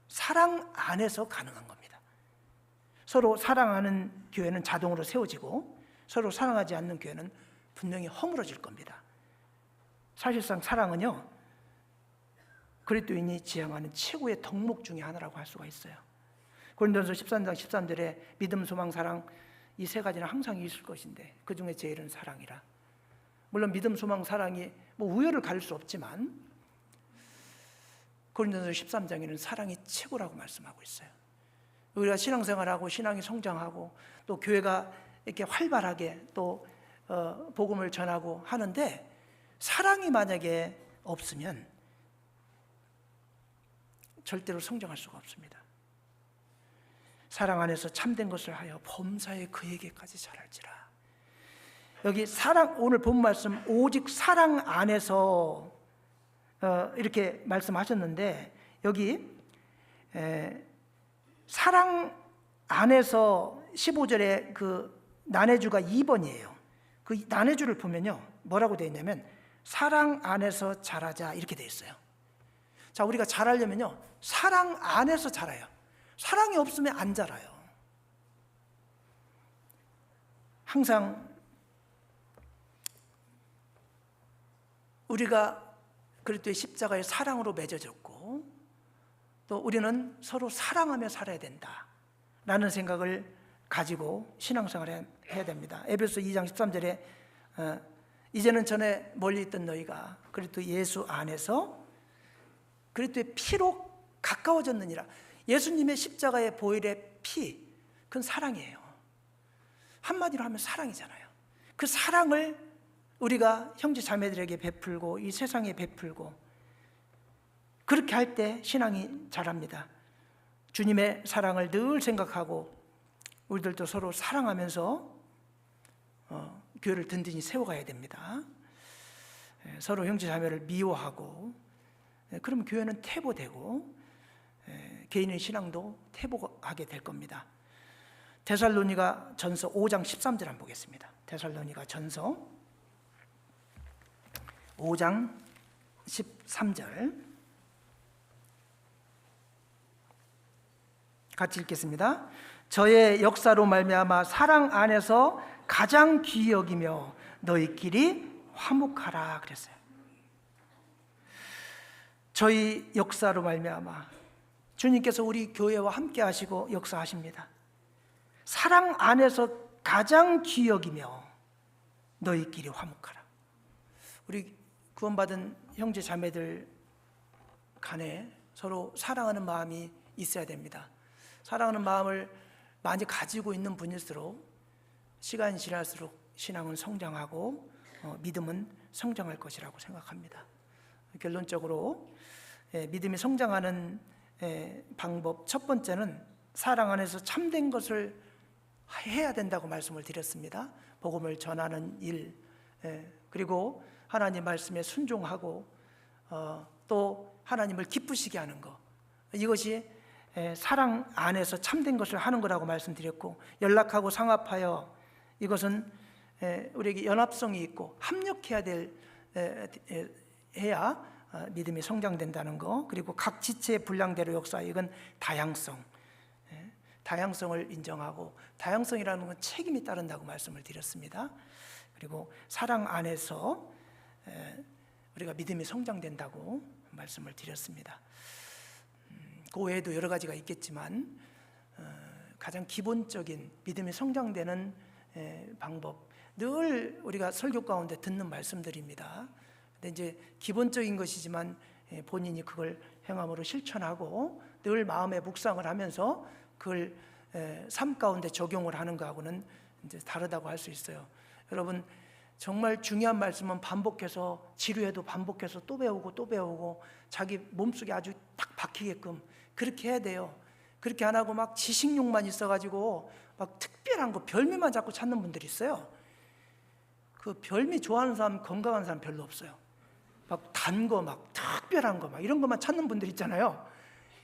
사랑 안에서 가능한 겁니다. 서로 사랑하는 교회는 자동으로 세워지고 서로 사랑하지 않는 교회는 분명히 허물어질 겁니다. 사실상 사랑은요, 그리스도인이 지향하는 최고의 덕목 중에 하나라고 할 수가 있어요. 고린도전서 13장 13절에 믿음, 소망, 사랑, 이 세 가지는 항상 있을 것인데 그 중에 제일은 사랑이라. 물론 믿음, 소망, 사랑이 뭐 우열을 가릴 수 없지만 고린도전서 13장에는 사랑이 최고라고 말씀하고 있어요. 우리가 신앙생활하고 신앙이 성장하고 또 교회가 이렇게 활발하게 또 복음을 전하고 하는데 사랑이 만약에 없으면 절대로 성장할 수가 없습니다. 사랑 안에서 참된 것을 하여 범사에 그에게까지 잘할지라. 여기 사랑, 오늘 본 말씀 오직 사랑 안에서 이렇게 말씀하셨는데 여기 사랑 안에서 15절에 그 난해주가 2번이에요. 그 난해주를 보면요, 뭐라고 되어 있냐면 사랑 안에서 자라자 이렇게 되어 있어요. 자, 우리가 자라려면요, 사랑 안에서 자라요. 사랑이 없으면 안 자라요. 항상 우리가 그리스도의 십자가의 사랑으로 맺어졌고 또 우리는 서로 사랑하며 살아야 된다라는 생각을 가지고 신앙생활을 해야 됩니다. 에베소 2장 13절에 이제는 전에 멀리 있던 너희가 그리스도 예수 안에서 그리스도의 피로 가까워졌느니라. 예수님의 십자가의 보혈의 피, 그건 사랑이에요. 한마디로 하면 사랑이잖아요. 그 사랑을 우리가 형제 자매들에게 베풀고 이 세상에 베풀고 그렇게 할 때 신앙이 자랍니다. 주님의 사랑을 늘 생각하고 우리들도 서로 사랑하면서 교회를 든든히 세워가야 됩니다. 서로 형제 자매를 미워하고 그럼 교회는 퇴보되고 개인의 신앙도 퇴보하게 될 겁니다. 데살로니가 전서 5장 13절 한번 보겠습니다. 데살로니가 전서 5장 13절 같이 읽겠습니다. 저의 역사로 말미암아 사랑 안에서 가장 귀히 여기며 너희끼리 화목하라 그랬어요. 저희 역사로 말미암아 주님께서 우리 교회와 함께 하시고 역사하십니다. 사랑 안에서 가장 귀히 여기며 너희끼리 화목하라. 우리 구원받은 형제 자매들 간에 서로 사랑하는 마음이 있어야 됩니다. 사랑하는 마음을 많이 가지고 있는 분일수록 시간이 지날수록 신앙은 성장하고 믿음은 성장할 것이라고 생각합니다. 결론적으로 믿음이 성장하는 방법 첫 번째는 사랑 안에서 참된 것을 해야 된다고 말씀을 드렸습니다. 복음을 전하는 일, 그리고 하나님 말씀에 순종하고 또 하나님을 기쁘시게 하는 것, 이것이 사랑 안에서 참된 것을 하는 거라고 말씀드렸고, 연락하고 상합하여, 이것은 우리에게 연합성이 있고 합력해야 해야 믿음이 성장된다는 거. 그리고 각 지체의 분량대로 역사하여, 이건 다양성, 다양성을 인정하고, 다양성이라는 건 책임이 따른다고 말씀을 드렸습니다. 그리고 사랑 안에서 우리가 믿음이 성장된다고 말씀을 드렸습니다. 그 외에도 여러 가지가 있겠지만 가장 기본적인 믿음이 성장되는 방법, 늘 우리가 설교 가운데 듣는 말씀들입니다. 근데 이제 기본적인 것이지만 본인이 그걸 행함으로 실천하고 늘 마음에 묵상을 하면서 그걸 삶 가운데 적용을 하는 거하고는 이제 다르다고 할 수 있어요. 여러분, 정말 중요한 말씀은 반복해서, 지루해도 반복해서 또 배우고 또 배우고 자기 몸속에 아주 딱 박히게끔 그렇게 해야 돼요. 그렇게 안 하고 막 지식욕만 있어가지고 막 특별한 거, 별미만 자꾸 찾는 분들이 있어요. 그 별미 좋아하는 사람, 건강한 사람 별로 없어요. 막 단 거, 막 특별한 거, 막 이런 것만 찾는 분들 있잖아요.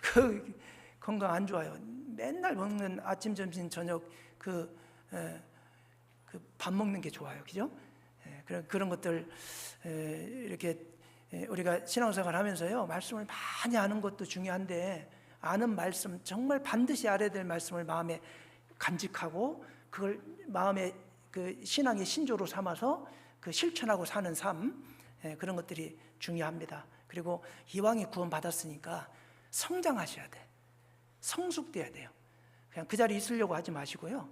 그 건강 안 좋아요. 맨날 먹는 아침, 점심, 저녁 밥 먹는 게 좋아요, 그죠? 그런 것들, 이렇게 우리가 신앙생활 하면서요, 말씀을 많이 아는 것도 중요한데, 아는 말씀, 정말 반드시 알아야 될 말씀을 마음에 간직하고 그걸 마음의 그 신앙의 신조로 삼아서 그 실천하고 사는 삶, 그런 것들이 중요합니다. 그리고 이왕에 구원받았으니까 성장하셔야 돼. 성숙돼야 돼요. 그냥 그 자리에 있으려고 하지 마시고요,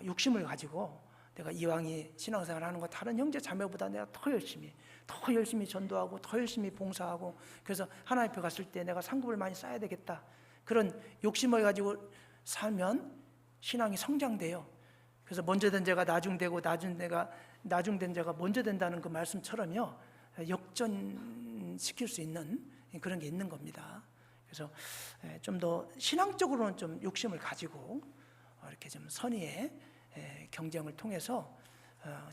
욕심을 가지고 내가 이왕이 신앙생활 하는 거 다른 형제 자매보다 내가 더 열심히 전도하고 더 열심히 봉사하고, 그래서 하나님 앞에 갔을 때 내가 상급을 많이 쌓아야 되겠다, 그런 욕심을 가지고 살면 신앙이 성장돼요. 그래서 먼저 된 자가 나중되고 나중된 자가 먼저 된다는 그 말씀처럼요, 역전시킬 수 있는 그런 게 있는 겁니다. 그래서 좀 더 신앙적으로는 좀 욕심을 가지고 이렇게 좀 선의의 경쟁을 통해서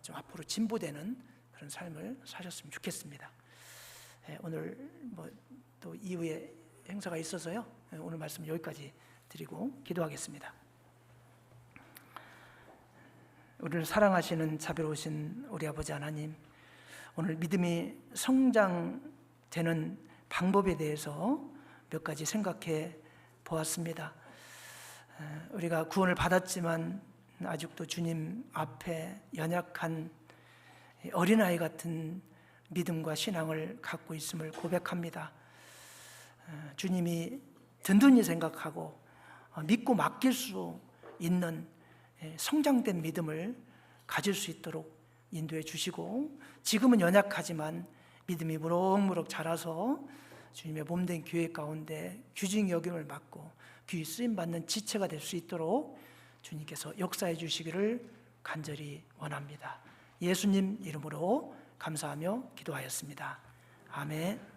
좀 앞으로 진보되는 그런 삶을 사셨으면 좋겠습니다. 오늘 뭐 또 이후에 행사가 있어서요, 오늘 말씀 여기까지 드리고 기도하겠습니다. 우리를 사랑하시는 자비로우신 우리 아버지 하나님, 오늘 믿음이 성장되는 방법에 대해서 몇 가지 생각해 보았습니다. 우리가 구원을 받았지만 아직도 주님 앞에 연약한 어린아이 같은 믿음과 신앙을 갖고 있음을 고백합니다. 주님이 든든히 생각하고 믿고 맡길 수 있는 성장된 믿음을 가질 수 있도록 인도해 주시고, 지금은 연약하지만 믿음이 무럭무럭 자라서 주님의 몸된 교회 가운데 귀중히 여김을 받고 귀히 쓰임받는 지체가 될 수 있도록 주님께서 역사해 주시기를 간절히 원합니다. 예수님 이름으로 감사하며 기도하였습니다. 아멘.